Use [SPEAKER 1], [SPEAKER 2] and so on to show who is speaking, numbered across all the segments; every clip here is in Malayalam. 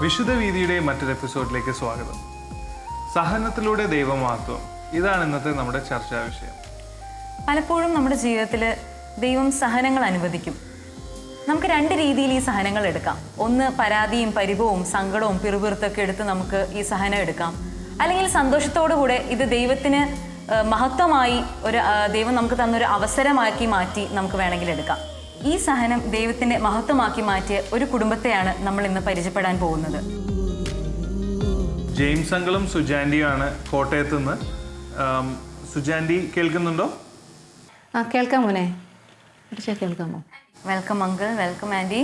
[SPEAKER 1] വിശുദ്ധ വീതിയുടെ മറ്റൊരു എപ്പിസോഡിലേക്ക് സ്വാഗതം. സഹനത്തിലൂടെ ദൈവമഹത്വം, ഇതാണ് ഇന്നത്തെ നമ്മുടെ ചർച്ചാ വിഷയം.
[SPEAKER 2] പലപ്പോഴും നമ്മുടെ ജീവിതത്തിൽ ദൈവം സഹനങ്ങൾ അനുവദിക്കും. നമുക്ക് രണ്ട് രീതിയിൽ ഈ സഹനങ്ങൾ എടുക്കാം. ഒന്ന്, പരാതിയും പരിഭവവും സങ്കടവും പിറുപിറുത്തൊക്കെ എടുത്ത് നമുക്ക് ഈ സഹനം എടുക്കാം. അല്ലെങ്കിൽ സന്തോഷത്തോടുകൂടെ ഇത് ദൈവത്തിന് മഹത്വമായി ദൈവം നമുക്ക് തന്നൊരു അവസരമാക്കി മാറ്റി നമുക്ക് വേണമെങ്കിൽ എടുക്കാം. ഈ സഹനം ദൈവത്തിൻ്റെ മഹത്വമാക്കി മാറ്റിയ ഒരു കുടുംബത്തെയാണ് നമ്മൾ ഇന്ന് പരിചയപ്പെടാൻ പോകുന്നത്.
[SPEAKER 1] ജെയിംസ് അങ്കിളും സുജാൻഡിയുമാണ് കോട്ടയത്ത് നിന്ന്. സുജാൻഡി കേൾക്കുന്നുണ്ടോ?
[SPEAKER 3] കേൾക്കാം മോനെ. കേൾക്കാമോ?
[SPEAKER 2] Welcome uncle, welcome aunty.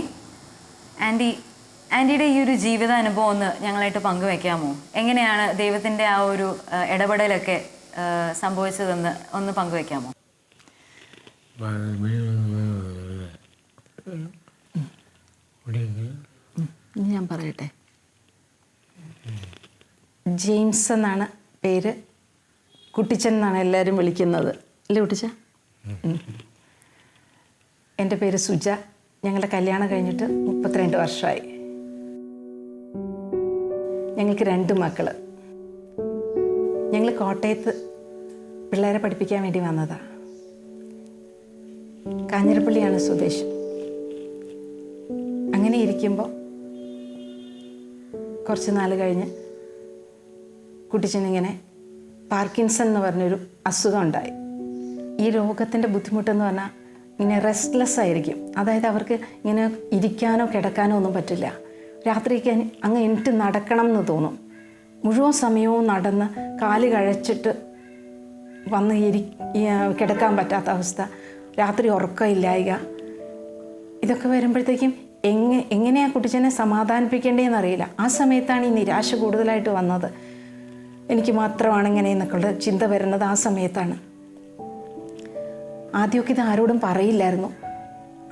[SPEAKER 2] ആൻറ്റിയുടെ ഈ ഒരു ജീവിതാനുഭവം ഒന്ന് ഞങ്ങളായിട്ട് പങ്കുവെക്കാമോ? എങ്ങനെയാണ് ദൈവത്തിൻ്റെ ആ ഒരു ഇടപെടലൊക്കെ സംഭവിച്ചതെന്ന് ഒന്ന് പങ്കുവെക്കാമോ?
[SPEAKER 3] ഞാൻ പറയട്ടെ. ജെയിംസ് എന്നാണ് പേര്. കുട്ടിച്ചൻ എന്നാണ് എല്ലാവരും വിളിക്കുന്നത്, അല്ലേ കുട്ടിച്ച? എൻ്റെ പേര് സുജ. ഞങ്ങളുടെ കല്യാണം കഴിഞ്ഞിട്ട് 32 വർഷമായി. ഞങ്ങൾക്ക് 2 മക്കൾ. ഞങ്ങൾ കോട്ടയത്ത് പിള്ളേരെ പഠിപ്പിക്കാൻ വേണ്ടി വന്നതാണ്. കാഞ്ഞിരപ്പള്ളിയാണ് സ്വദേശം. അങ്ങനെ ഇരിക്കുമ്പോൾ കുറച്ച് നാൾ കഴിഞ്ഞ് കുട്ടിച്ചനിങ്ങനെ പാർക്കിൻസൺ എന്ന് പറഞ്ഞൊരു അസുഖം ഉണ്ടായി. ഈ രോഗത്തിൻ്റെ ബുദ്ധിമുട്ടെന്ന് പറഞ്ഞാൽ ഇങ്ങനെ റെസ്റ്റ്ലെസ് ആയിരിക്കും. അതായത് അവർക്ക് ഇങ്ങനെ ഇരിക്കാനോ കിടക്കാനോ ഒന്നും പറ്റില്ല. രാത്രിക്ക് അങ്ങ് എണീറ്റ് നടക്കണം എന്ന് തോന്നും. മുഴുവൻ സമയവും നടന്ന് കാല് കഴച്ചിട്ട് വന്ന് കിടക്കാൻ പറ്റാത്ത അവസ്ഥ, രാത്രി ഉറക്കമില്ലായ്ക, ഇതൊക്കെ വരുമ്പോഴത്തേക്കും എങ്ങനെയാണ് കുട്ടിച്ചനെ സമാധാനിപ്പിക്കേണ്ടതെന്ന് അറിയില്ല. ആ സമയത്താണ് ഈ നിരാശ കൂടുതലായിട്ട് വന്നത്. എനിക്ക് മാത്രമാണ് ഇങ്ങനെ എന്നൊക്കെയുള്ള ചിന്ത വരുന്നത് ആ സമയത്താണ്. ആദ്യമൊക്കെ ഇത് ആരോടും പറയില്ലായിരുന്നു,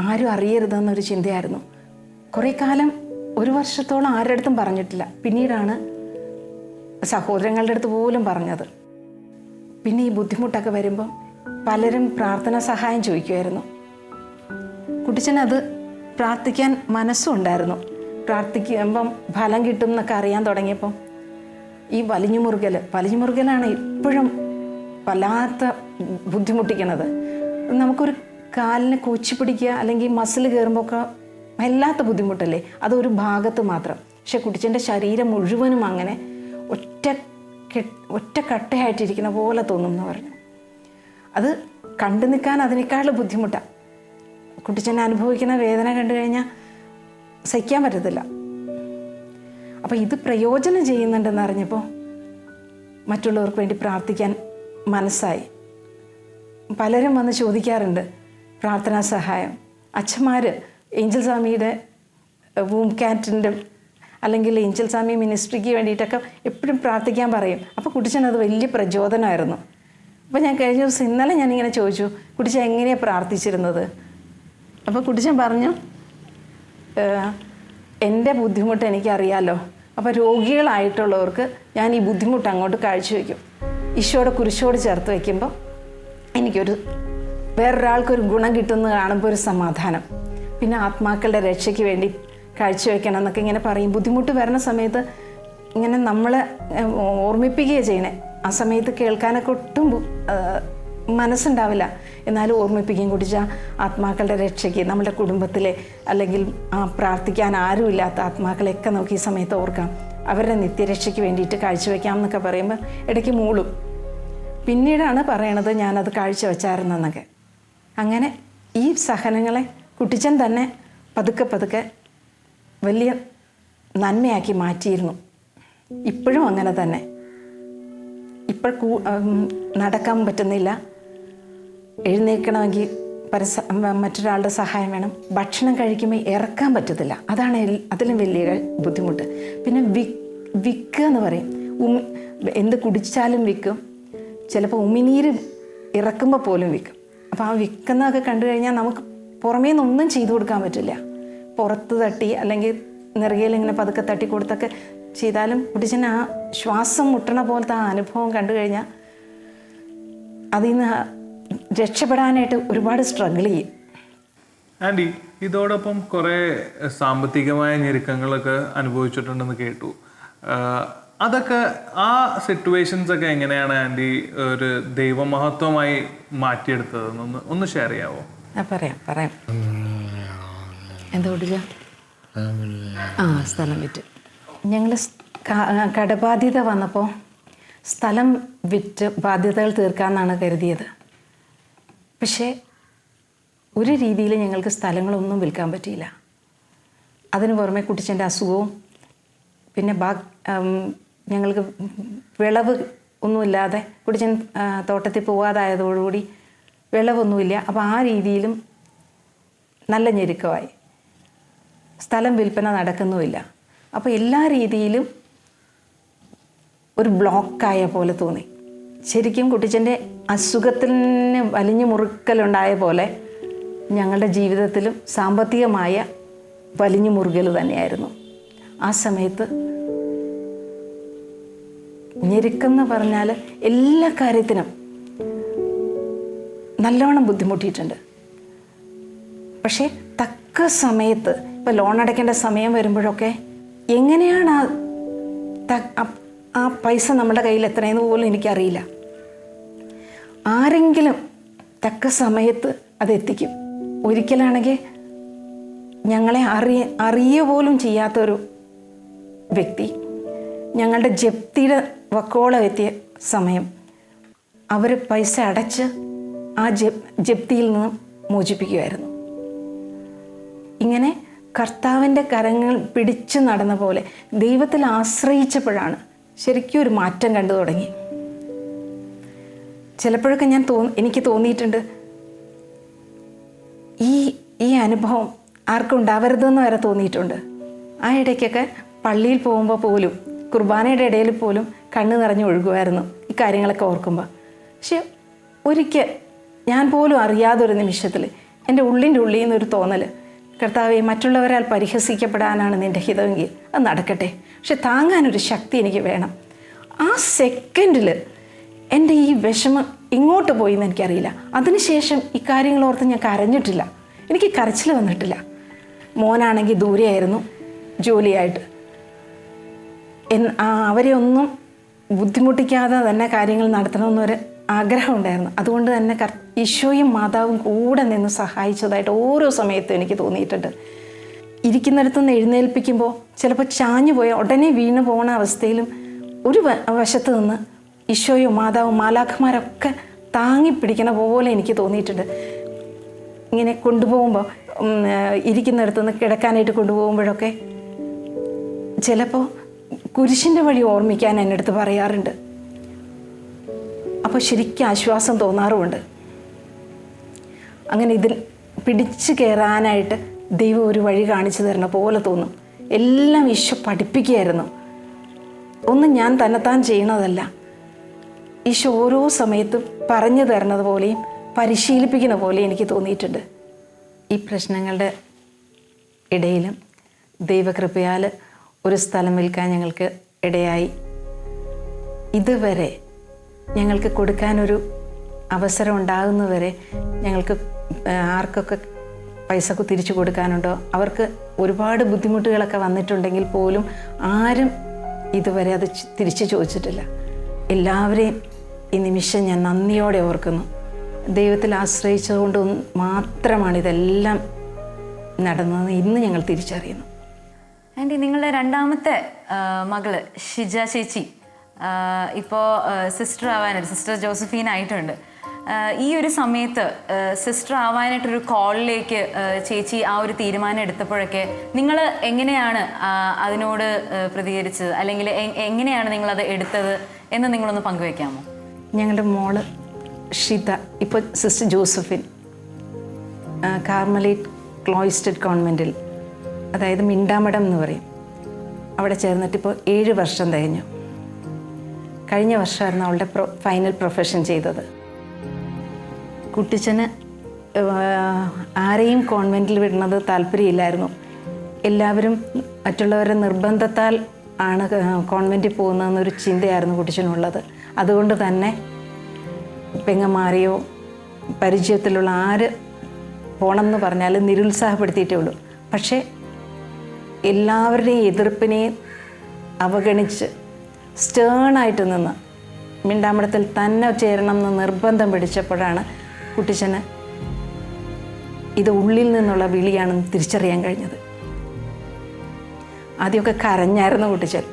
[SPEAKER 3] ആരും അറിയരുതെന്നൊരു ചിന്തയായിരുന്നു. കുറേ കാലം, 1 വർഷത്തോളം ആരുടെ അടുത്തും പറഞ്ഞിട്ടില്ല. പിന്നീടാണ് സഹോദരങ്ങളുടെ അടുത്ത് പോലും പറഞ്ഞത്. പിന്നെ ഈ ബുദ്ധിമുട്ടൊക്കെ വരുമ്പോൾ പലരും പ്രാർത്ഥനാ സഹായം ചോദിക്കുമായിരുന്നു. കുട്ടിച്ചനത് പ്രാർത്ഥിക്കാൻ മനസ്സും ഉണ്ടായിരുന്നു. പ്രാർത്ഥിക്കുമ്പം ഫലം കിട്ടും എന്നൊക്കെ അറിയാൻ തുടങ്ങിയപ്പം ഈ വലിഞ്ഞുമുറുകലാണ് ഇപ്പോഴും വല്ലാത്ത ബുദ്ധിമുട്ടിക്കണത്. നമുക്കൊരു കാലിന് കൊച്ചി പിടിക്കുക അല്ലെങ്കിൽ മസിൽ കയറുമ്പോൾ ഒക്കെ വല്ലാത്ത ബുദ്ധിമുട്ടല്ലേ. അതൊരു ഭാഗത്ത് മാത്രം. പക്ഷെ കുട്ടിച്ചൻ്റെ ശരീരം മുഴുവനും അങ്ങനെ ഒറ്റ കട്ടയായിട്ടിരിക്കുന്ന പോലെ തോന്നും എന്ന് പറഞ്ഞു. അത് കണ്ടു നിൽക്കാൻ അതിനേക്കാളും ബുദ്ധിമുട്ടാണ്. കുട്ടിച്ചൻ അനുഭവിക്കുന്ന വേദന കണ്ടു കഴിഞ്ഞാൽ സഹിക്കാൻ പറ്റത്തില്ല. അപ്പോൾ ഇത് പ്രയോജനം ചെയ്യുന്നുണ്ടെന്ന് അറിഞ്ഞപ്പോൾ മറ്റുള്ളവർക്ക് വേണ്ടി പ്രാർത്ഥിക്കാൻ മനസ്സായി. പലരും വന്ന് ചോദിക്കാറുണ്ട് പ്രാർത്ഥനാ സഹായം. അച്ഛന്മാർ ഏഞ്ചൽ സ്വാമിയുടെ വൂം കാറ്റിൻ്റെ അല്ലെങ്കിൽ ഏഞ്ചൽ സ്വാമി മിനിസ്ട്രിക്ക് വേണ്ടിയിട്ടൊക്കെ എപ്പോഴും പ്രാർത്ഥിക്കാൻ പറയും. അപ്പോൾ കുട്ടിച്ചൻ അത് വലിയ പ്രചോദനമായിരുന്നു. അപ്പോൾ ഞാൻ കഴിഞ്ഞ ദിവസം ഇന്നലെ ഞാനിങ്ങനെ ചോദിച്ചു, കുട്ടിച്ചൻ എങ്ങനെയാണ് പ്രാർത്ഥിച്ചിരുന്നത്? അപ്പോൾ കുട്ടിച്ചൻ പറഞ്ഞു, എൻ്റെ ബുദ്ധിമുട്ട് എനിക്കറിയാമല്ലോ. അപ്പോൾ രോഗികളായിട്ടുള്ളവർക്ക് ഞാൻ ഈ ബുദ്ധിമുട്ട് അങ്ങോട്ട് കാഴ്ചവെക്കും. ഈശോയുടെ കുരിശോട് ചേർത്ത് വയ്ക്കുമ്പോൾ എനിക്കൊരു വേറൊരാൾക്കൊരു ഗുണം കിട്ടുന്നത് കാണുമ്പോൾ ഒരു സമാധാനം. പിന്നെ ആത്മാക്കളുടെ രക്ഷയ്ക്ക് വേണ്ടി കാഴ്ചവെക്കണം എന്നൊക്കെ ഇങ്ങനെ പറയും. ബുദ്ധിമുട്ട് വരുന്ന സമയത്ത് ഇങ്ങനെ നമ്മളെ ഓർമ്മിപ്പിക്കുകയാണ് ചെയ്യണേ. ആ സമയത്ത് കേൾക്കാനൊക്കെ ഒട്ടും മനസ്സുണ്ടാവില്ല. എന്നാലും ഓർമ്മിപ്പിക്കുകയും കുടിച്ച ആത്മാക്കളുടെ രക്ഷയ്ക്ക്, നമ്മുടെ കുടുംബത്തിലെ അല്ലെങ്കിൽ പ്രാർത്ഥിക്കാൻ ആരുമില്ലാത്ത ആത്മാക്കളെയൊക്കെ നമുക്ക് ഈ സമയത്ത് ഓർക്കാം. അവരുടെ നിത്യരക്ഷയ്ക്ക് വേണ്ടിയിട്ട് കാഴ്ചവെക്കാം എന്നൊക്കെ പറയുമ്പോൾ ഇടയ്ക്ക് മൂളും. പിന്നീടാണ് പറയണത് ഞാനത് കാഴ്ചവെച്ചായിരുന്നെന്നൊക്കെ. അങ്ങനെ ഈ സഹനങ്ങളെ കുട്ടിച്ചൻ തന്നെ പതുക്കെ വലിയ നന്മയാക്കി മാറ്റിയിരുന്നു. ഇപ്പോഴും അങ്ങനെ തന്നെ. ഇപ്പോൾ നടക്കാൻ പറ്റുന്നില്ല, എഴുന്നേൽക്കണമെങ്കിൽ മറ്റൊരാളുടെ സഹായം വേണം. ഭക്ഷണം കഴിക്കുമ്പോൾ ഇറക്കാൻ പറ്റത്തില്ല, അതാണ് അതിലും വലിയ ബുദ്ധിമുട്ട്. പിന്നെ വിക്ക് എന്ന് പറയും. എന്ത് കുടിച്ചാലും വിക്കും. ചിലപ്പോൾ ഉമിനീര് ഇറക്കുമ്പോൾ പോലും വിക്കും. അപ്പോൾ ആ വിക്കുന്നതൊക്കെ കണ്ടു കഴിഞ്ഞാൽ നമുക്ക് പുറമേ നിന്നൊന്നും ചെയ്തു കൊടുക്കാൻ പറ്റില്ല. പുറത്ത് തട്ടി അല്ലെങ്കിൽ നെറുകയിൽ ഇങ്ങനെ പതുക്കെ തട്ടി കൊടുത്തൊക്കെ ചെയ്താലും കുട്ടിച്ചന് ആ ശ്വാസം മുട്ടണ പോലത്തെ ആ അനുഭവം കണ്ടു കഴിഞ്ഞാൽ അതിൽ നിന്ന് രക്ഷപ്പെടാനായിട്ട് ഒരുപാട് സ്ട്രഗിൾ ചെയ്യും.
[SPEAKER 1] ആൻറ്റി, ഇതോടൊപ്പം കുറേ സാമ്പത്തികമായ ഞെരുക്കങ്ങളൊക്കെ അനുഭവിച്ചിട്ടുണ്ടെന്ന് കേട്ടു. അതൊക്കെ ആ സിറ്റുവേഷൻസ് ഒക്കെ എങ്ങനെയാണ് ആൻറ്റി ഒരു ദൈവമഹത്വമായി മാറ്റിയെടുത്തതെന്നൊന്ന് ഒന്ന് ഷെയർ ചെയ്യാമോ?
[SPEAKER 3] പറയാം. എന്താ ഓടില്ല? സ്ഥലം വിറ്റ് ഞങ്ങൾ കടബാധ്യത വന്നപ്പോൾ സ്ഥലം വിറ്റ് ബാധ്യതകൾ തീർക്കാമെന്നാണ് കരുതിയത്. പക്ഷേ ഒരു രീതിയിൽ ഞങ്ങൾക്ക് സ്ഥലങ്ങളൊന്നും വിൽക്കാൻ പറ്റിയില്ല. അതിന് പുറമെ കുട്ടിച്ചൻ്റെ അസുഖവും പിന്നെ ഞങ്ങൾക്ക് വിളവ് ഒന്നുമില്ലാതെ കുട്ടിച്ചൻ തോട്ടത്തിൽ പോവാതായതോടുകൂടി വിളവൊന്നുമില്ല. അപ്പോൾ ആ രീതിയിലും നല്ല ഞെരുക്കമായി. സ്ഥലം വിൽപ്പന നടക്കുന്നുമില്ല. അപ്പോൾ എല്ലാ രീതിയിലും ഒരു ബ്ലോക്കായ പോലെ തോന്നി. ശരിക്കും കുട്ടിച്ചൻ്റെ അസുഖത്തിന് വലിഞ്ഞു മുറുക്കലുണ്ടായ പോലെ ഞങ്ങളുടെ ജീവിതത്തിലും സാമ്പത്തികമായ വലിഞ്ഞു മുറുകൽ തന്നെയായിരുന്നു. ആ സമയത്ത് ഞെരുക്കെന്ന് പറഞ്ഞാൽ എല്ലാ കാര്യത്തിനും നല്ലോണം ബുദ്ധിമുട്ടിയിട്ടുണ്ട്. പക്ഷേ തക്ക സമയത്ത് ഇപ്പോൾ ലോൺ അടയ്ക്കേണ്ട സമയം വരുമ്പോഴൊക്കെ എങ്ങനെയാണ് ആ പൈസ നമ്മുടെ കയ്യിൽ എത്രയെന്ന് പോലും എനിക്കറിയില്ല. ആരെങ്കിലും തക്ക സമയത്ത് അതെത്തിക്കും. ഒരിക്കലാണെങ്കിൽ ഞങ്ങളെ അറിയുക പോലും ചെയ്യാത്തൊരു വ്യക്തി ഞങ്ങളുടെ ജപ്തിയുടെ വക്കോളം എത്തിയ സമയം അവർ പൈസ അടച്ച് ആ ജപ്തിയിൽ നിന്ന് മോചിപ്പിക്കുമായിരുന്നു. ഇങ്ങനെ കർത്താവിൻ്റെ കരങ്ങൾ പിടിച്ചു നടന്ന പോലെ ദൈവത്തിൽ ആശ്രയിച്ചപ്പോഴാണ് ശരിക്കും ഒരു മാറ്റം കണ്ടു തുടങ്ങി. ചിലപ്പോഴൊക്കെ എനിക്ക് തോന്നിയിട്ടുണ്ട് ഈ അനുഭവം ആർക്കും ഉണ്ടാവരുതെന്ന് വരെ തോന്നിയിട്ടുണ്ട്. ആ ഇടയ്ക്കൊക്കെ പള്ളിയിൽ പോകുമ്പോൾ പോലും കുർബാനയുടെ ഇടയിൽ പോലും കണ്ണ് നിറഞ്ഞ് ഒഴുകുമായിരുന്നു ഈ കാര്യങ്ങളൊക്കെ ഓർക്കുമ്പോൾ. പക്ഷെ ഒരിക്കൽ ഞാൻ പോലും അറിയാതൊരു നിമിഷത്തിൽ എൻ്റെ ഉള്ളിൻ്റെ ഉള്ളിൽ നിന്നൊരു തോന്നൽ, കർത്താവേ, മറ്റുള്ളവരാൽ പരിഹസിക്കപ്പെടാനാണ് നിൻ്റെ ഹിതമെങ്കിൽ അത് നടക്കട്ടെ, പക്ഷെ താങ്ങാനൊരു ശക്തി എനിക്ക് വേണം. ആ സെക്കൻഡിൽ എൻ്റെ ഈ വിഷമം ഇങ്ങോട്ട് പോയി എന്ന് എനിക്കറിയില്ല. അതിനുശേഷം ഈ കാര്യങ്ങൾ ഓർത്ത് ഞാൻ കരഞ്ഞിട്ടില്ല. എനിക്ക് കരച്ചിൽ വന്നിട്ടില്ല. മോനാണെങ്കിൽ ദൂരെയായിരുന്നു ജോലിയായിട്ട്. അവരെ ഒന്നും ബുദ്ധിമുട്ടിക്കാതെ തന്നെ കാര്യങ്ങൾ നടത്തണമെന്നൊരു ആഗ്രഹം ഉണ്ടായിരുന്നു. അതുകൊണ്ട് തന്നെ ഈശോയും മാതാവും കൂടെ നിന്ന് സഹായിച്ചതായിട്ട് ഓരോ സമയത്തും എനിക്ക് തോന്നിയിട്ടുണ്ട്. ഇരിക്കുന്നിടത്തുനിന്ന് എഴുന്നേൽപ്പിക്കുമ്പോൾ ചിലപ്പോൾ ചാഞ്ഞു പോയ ഉടനെ വീണു പോകുന്ന അവസ്ഥയിലും ഒരു വശത്ത് നിന്ന് ഈശോയും മാതാവും മാലാഖമാരൊക്കെ താങ്ങിപ്പിടിക്കണ പോലെ എനിക്ക് തോന്നിയിട്ടുണ്ട്. ഇങ്ങനെ കൊണ്ടുപോകുമ്പോൾ ഇരിക്കുന്നിടത്തുനിന്ന് കിടക്കാനായിട്ട് കൊണ്ടുപോകുമ്പോഴൊക്കെ ചിലപ്പോൾ കുരിശിൻ്റെ വഴി ഓർമ്മിക്കാൻ എൻ്റെ അടുത്ത് പറയാറുണ്ട്. അപ്പോൾ ശരിക്കും ആശ്വാസം തോന്നാറുമുണ്ട്. അങ്ങനെ ഇതിൽ പിടിച്ചു കയറാനായിട്ട് ദൈവം ഒരു വഴി കാണിച്ചു തരണ പോലെ തോന്നും. എല്ലാം ഈശോ പഠിപ്പിക്കുകയായിരുന്നു. ഒന്നും ഞാൻ തന്നെത്താൻ ചെയ്യണതല്ല. ഈശോ ഓരോ സമയത്തും പറഞ്ഞു തരണത് പോലെയും പരിശീലിപ്പിക്കുന്ന പോലെയും എനിക്ക് തോന്നിയിട്ടുണ്ട്. ഈ പ്രശ്നങ്ങളുടെ ഇടയിലും ദൈവകൃപയാൽ ഒരു സ്ഥലം വിൽക്കാൻ ഞങ്ങൾക്ക് ഇടയായി. ഇതുവരെ ഞങ്ങൾക്ക് കൊടുക്കാനൊരു അവസരം ഉണ്ടാകുന്നവരെ ഞങ്ങൾക്ക് ആർക്കൊക്കെ പൈസ തിരിച്ചു കൊടുക്കാനുണ്ടോ അവർക്ക് ഒരുപാട് ബുദ്ധിമുട്ടുകളൊക്കെ വന്നിട്ടുണ്ടെങ്കിൽ പോലും ആരും ഇതുവരെ അത് തിരിച്ചു ചോദിച്ചിട്ടില്ല. എല്ലാവരെയും ഈ നിമിഷം ഞാൻ നന്ദിയോടെ ഓർക്കുന്നു. ദൈവത്തിൽ ആശ്രയിച്ചതുകൊണ്ട് മാത്രമാണ് ഇതെല്ലാം നടന്നതെന്ന് ഇന്ന് ഞങ്ങൾ തിരിച്ചറിയുന്നു.
[SPEAKER 2] ആൻറ്റി, നിങ്ങളുടെ രണ്ടാമത്തെ മകള് ഷിജ ചേച്ചി ഇപ്പോൾ സിസ്റ്റർ ജോസഫീൻ ആയിട്ടുണ്ട്. ഈ ഒരു സമയത്ത് സിസ്റ്റർ ആവാനായിട്ടൊരു കോളിലേക്ക് ചേച്ചി ആ ഒരു തീരുമാനം എടുത്തപ്പോഴൊക്കെ നിങ്ങൾ എങ്ങനെയാണ് അതിനോട് പ്രതികരിച്ചത്, അല്ലെങ്കിൽ എങ്ങനെയാണ് നിങ്ങളത് എടുത്തത് എന്ന് നിങ്ങളൊന്ന് പങ്കുവെക്കാമോ?
[SPEAKER 3] ഞങ്ങളുടെ മോള് ഷിത ഇപ്പോൾ സിസ്റ്റർ ജോസഫിൻ കാർമലൈറ്റ് ക്ലോയിസ്റ്റഡ് കോൺവെൻറ്റിൽ, അതായത് മിണ്ടാമഠം എന്ന് പറയും, അവിടെ ചേർന്നിട്ടിപ്പോൾ 7 വർഷം തികഞ്ഞു. കഴിഞ്ഞ വർഷമായിരുന്നു അവളുടെ ഫൈനൽ പ്രൊഫഷൻ ചെയ്തത്. കുട്ടിച്ചന് ആരെയും കോൺവെൻറ്റിൽ വിടുന്നത് താല്പര്യമില്ലായിരുന്നു. എല്ലാവരും മറ്റുള്ളവരുടെ നിർബന്ധത്താൽ ആണ് കോൺവെൻറ്റിൽ പോകുന്നതെന്നൊരു ചിന്തയായിരുന്നു കുട്ടിച്ചനുള്ളത്. അതുകൊണ്ട് തന്നെ പെങ്ങന്മാരെയോ പരിചയത്തിലുള്ള ആര് പോകണം എന്ന് പറഞ്ഞാൽ നിരുത്സാഹപ്പെടുത്തിയിട്ടേ ഉള്ളൂ. പക്ഷേ എല്ലാവരുടെയും എതിർപ്പിനെയും അവഗണിച്ച് സ്റ്റേണായിട്ട് നിന്ന് മിണ്ടാമടത്തിൽ തന്നെ ചേരണം എന്ന് നിർബന്ധം പിടിച്ചപ്പോഴാണ് കുട്ടിച്ചന് ഇത് ഉള്ളിൽ നിന്നുള്ള വിളിയാണെന്ന് തിരിച്ചറിയാൻ കഴിഞ്ഞത്. ആദ്യമൊക്കെ കരഞ്ഞായിരുന്നു കുട്ടിച്ചൻ.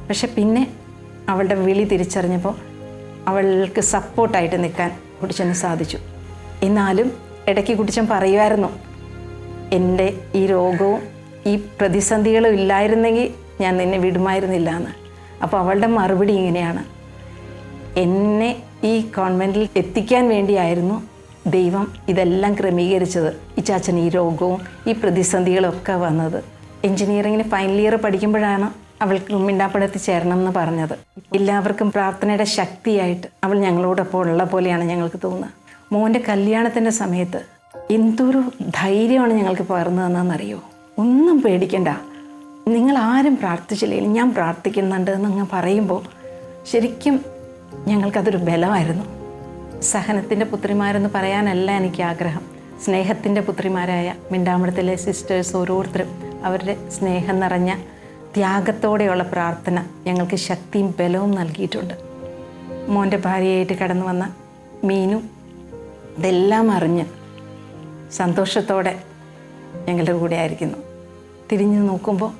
[SPEAKER 3] പക്ഷെ പിന്നെ അവളുടെ വിളി തിരിച്ചറിഞ്ഞപ്പോൾ അവൾക്ക് സപ്പോർട്ടായിട്ട് നിൽക്കാൻ കുട്ടിച്ചന് സാധിച്ചു. എന്നാലും ഇടയ്ക്ക് കുട്ടിച്ചൻ പറയുമായിരുന്നു, എൻ്റെ ഈ രോഗവും ഈ പ്രതിസന്ധികളും ഇല്ലായിരുന്നെങ്കിൽ ഞാൻ നിന്നെ വിടുമായിരുന്നില്ല എന്ന്. അപ്പോൾ അവളുടെ മറുപടി ഇങ്ങനെയാണ്, എന്നെ ഈ കോൺവെൻറ്റിൽ എത്തിക്കാൻ വേണ്ടിയായിരുന്നു ദൈവം ഇതെല്ലാം ക്രമീകരിച്ചത്. ഈ ചാച്ചൻ ഈ രോഗവും ഈ പ്രതിസന്ധികളൊക്കെ വന്നത്. എൻജിനീയറിങ്ങിന് ഫൈനൽ ഇയർ പഠിക്കുമ്പോഴാണ് അവൾക്ക് മിണ്ടാപ്പടത്തിൽ ചേരണം എന്ന് പറഞ്ഞത്. എല്ലാവർക്കും പ്രാർത്ഥനയുടെ ശക്തിയായിട്ട് അവൾ ഞങ്ങളോടൊപ്പം ഉള്ള പോലെയാണ് ഞങ്ങൾക്ക് തോന്നുന്നത്. മോൻ്റെ കല്യാണത്തിൻ്റെ സമയത്ത് എന്തൊരു ധൈര്യമാണ് ഞങ്ങൾക്ക് പകർന്നു തന്നതെന്നറിയോ. ഒന്നും പേടിക്കണ്ട, നിങ്ങളാരും പ്രാർത്ഥിച്ചില്ലെങ്കിൽ ഞാൻ പ്രാർത്ഥിക്കുന്നുണ്ട് എന്നങ്ങ് പറയുമ്പോൾ ശരിക്കും ഞങ്ങൾക്കതൊരു ബലമായിരുന്നു. സഹനത്തിൻ്റെ പുത്രിമാരെന്ന് പറയാനല്ല എനിക്ക് ആഗ്രഹം. സ്നേഹത്തിൻ്റെ പുത്രിമാരായ മിണ്ടാമടത്തിലെ സിസ്റ്റേഴ്സ് ഓരോരുത്തരും അവരുടെ സ്നേഹം നിറഞ്ഞ ത്യാഗത്തോടെയുള്ള പ്രാർത്ഥന ഞങ്ങൾക്ക് ശക്തിയും ബലവും നൽകിയിട്ടുണ്ട്. മോൻ്റെ ഭാര്യയായിട്ട് കടന്നു വന്ന മീനു ഇതെല്ലാം അറിഞ്ഞ് സന്തോഷത്തോടെ ഞങ്ങളുടെ കൂടെ ആയിരിക്കുന്നു. തിരിഞ്ഞു നോക്കുമ്പോൾ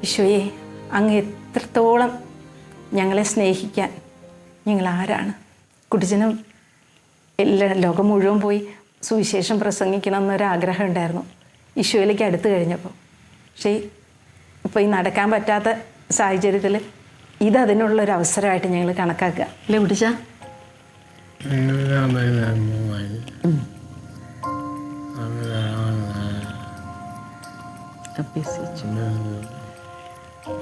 [SPEAKER 3] ഈശോയെ, അങ്ങ് എത്രത്തോളം ഞങ്ങളെ സ്നേഹിക്കാൻ ഞങ്ങൾ ആരാണ്. കുട്ടിച്ചനും ലോകം മുഴുവൻ പോയി സുവിശേഷം പ്രസംഗിക്കണം എന്നൊരാഗ്രഹം ഉണ്ടായിരുന്നു ഈശോയിലേക്ക് അടുത്ത് കഴിഞ്ഞപ്പോൾ. പക്ഷേ ഇപ്പോൾ ഈ നടക്കാൻ പറ്റാത്ത സാഹചര്യത്തിൽ ഇതതിനുള്ളൊരു അവസരമായിട്ട് ഞങ്ങൾ കണക്കാക്കുക അല്ലേ കുട്ടിച്ച?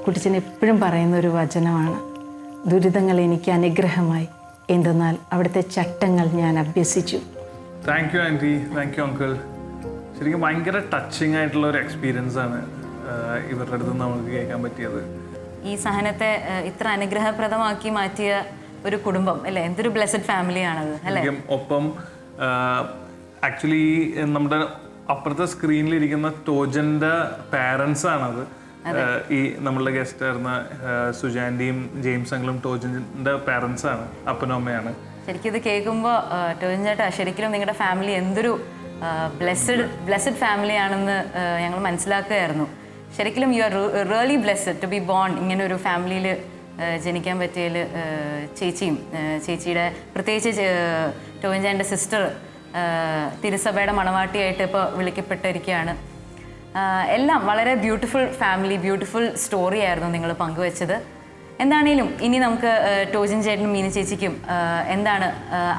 [SPEAKER 3] കുട്ടിച്ചൻ എപ്പോഴും പറയുന്ന ഒരു വചനമാണ്, ദുരിതങ്ങൾ എനിക്ക് അനുഗ്രഹമായി, എന്തെന്നാൽ അവിടുത്തെ ചട്ടങ്ങൾ ഞാൻ അഭ്യസിച്ചു.
[SPEAKER 1] Thank you aunty, thank you uncle. ശരിക്കും ഭയങ്കര ടച്ചിങ് ആയിട്ടുള്ള ഒരു എക്സ്പീരിയൻസ് ആണ് ഇവരുടെ അടുത്ത് നമുക്ക് കേൾക്കാൻ പറ്റിയത്.
[SPEAKER 2] ഈ സഹനത്തെ ഇത്ര അനുഗ്രഹപ്രദമാക്കി മാറ്റിയ ഒരു കുടുംബം അല്ലേ, എന്തൊരു ബ്ലെസ്ഡ് ഫാമിലിയാണത് അല്ലേ.
[SPEAKER 1] ഒപ്പം ആക്ച്വലി നമ്മുടെ അപ്പുറത്തെ സ്ക്രീനിലിരിക്കുന്ന ടോജൻ്റെ പാരൻസ് ആണത്. ഈ നമ്മളുടെ ഗസ്റ്റ് ആയിരുന്ന സുജാന്റിയും ജെയിംസ് അങ്കിളും ടോജൻ്റെ പാരൻസ് ആണ്, അപ്പനും അമ്മയാണ്.
[SPEAKER 2] ശരിക്കും ഇത് കേൾക്കുമ്പോൾ ടോജൻ ചേട്ടാ, ശരിക്കും നിങ്ങളുടെ ഫാമിലി എന്തൊരു ബ്ലെസ്ഡ് ഫാമിലി ആണെന്ന് ഞങ്ങൾ മനസ്സിലാക്കുകയായിരുന്നു. ശരിക്കും you are really blessed to be born ഇങ്ങനെ ഒരു ഫാമിലിയിൽ ജനിക്കാൻ പറ്റിയതിൽ. ചേച്ചിയുടെ പ്രത്യേകിച്ച് ടോജൻ ചേട്ടൻ്റെ സിസ്റ്റർ തിരുസഭയുടെ മണവാട്ടിയായിട്ട് ഇപ്പോൾ വിളിക്കപ്പെട്ടിരിക്കുകയാണ്. എല്ലാം വളരെ ബ്യൂട്ടിഫുൾ ഫാമിലി, ബ്യൂട്ടിഫുൾ സ്റ്റോറി ആയിരുന്നു നിങ്ങൾ പങ്കുവെച്ചത്. എന്താണേലും ഇനി നമുക്ക് ടോജൻ ചേട്ടനും മീന ചേച്ചിക്കും എന്താണ്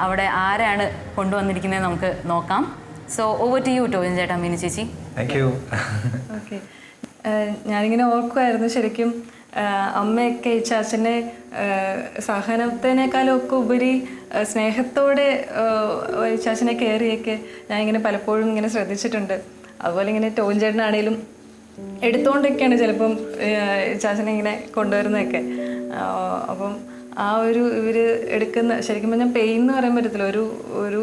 [SPEAKER 2] അവിടെ ആരാണ് കൊണ്ടുവന്നിരിക്കുന്നത് നമുക്ക് നോക്കാം. So over to you Tojan ചേട്ടാ, മീന ചേച്ചി.
[SPEAKER 4] Thank you.
[SPEAKER 5] ഓക്കെ, ഞാനിങ്ങനെ ഓർക്കുമായിരുന്നു ശരിക്കും അമ്മയൊക്കെ ഈ ചാച്ചനെ സഹനത്തിനേക്കാളും ഒക്കെ ഉപരി സ്നേഹത്തോടെ ഈ ചാച്ചനെ കയറിയൊക്കെ ഞാനിങ്ങനെ പലപ്പോഴും ഇങ്ങനെ ശ്രദ്ധിച്ചിട്ടുണ്ട്. അതുപോലെ ഇങ്ങനെ ടോജൻ ചേട്ടനാണേലും എടുത്തുകൊണ്ടൊക്കെയാണ് ചിലപ്പം ചാച്ചനെ ഇങ്ങനെ കൊണ്ടുവരുന്നതൊക്കെ. അപ്പം ആ ഒരു ഇവർ എടുക്കുന്ന ശരിക്കും പറഞ്ഞാൽ പെയിൻ എന്ന് പറയാൻ പറ്റത്തില്ല, ഒരു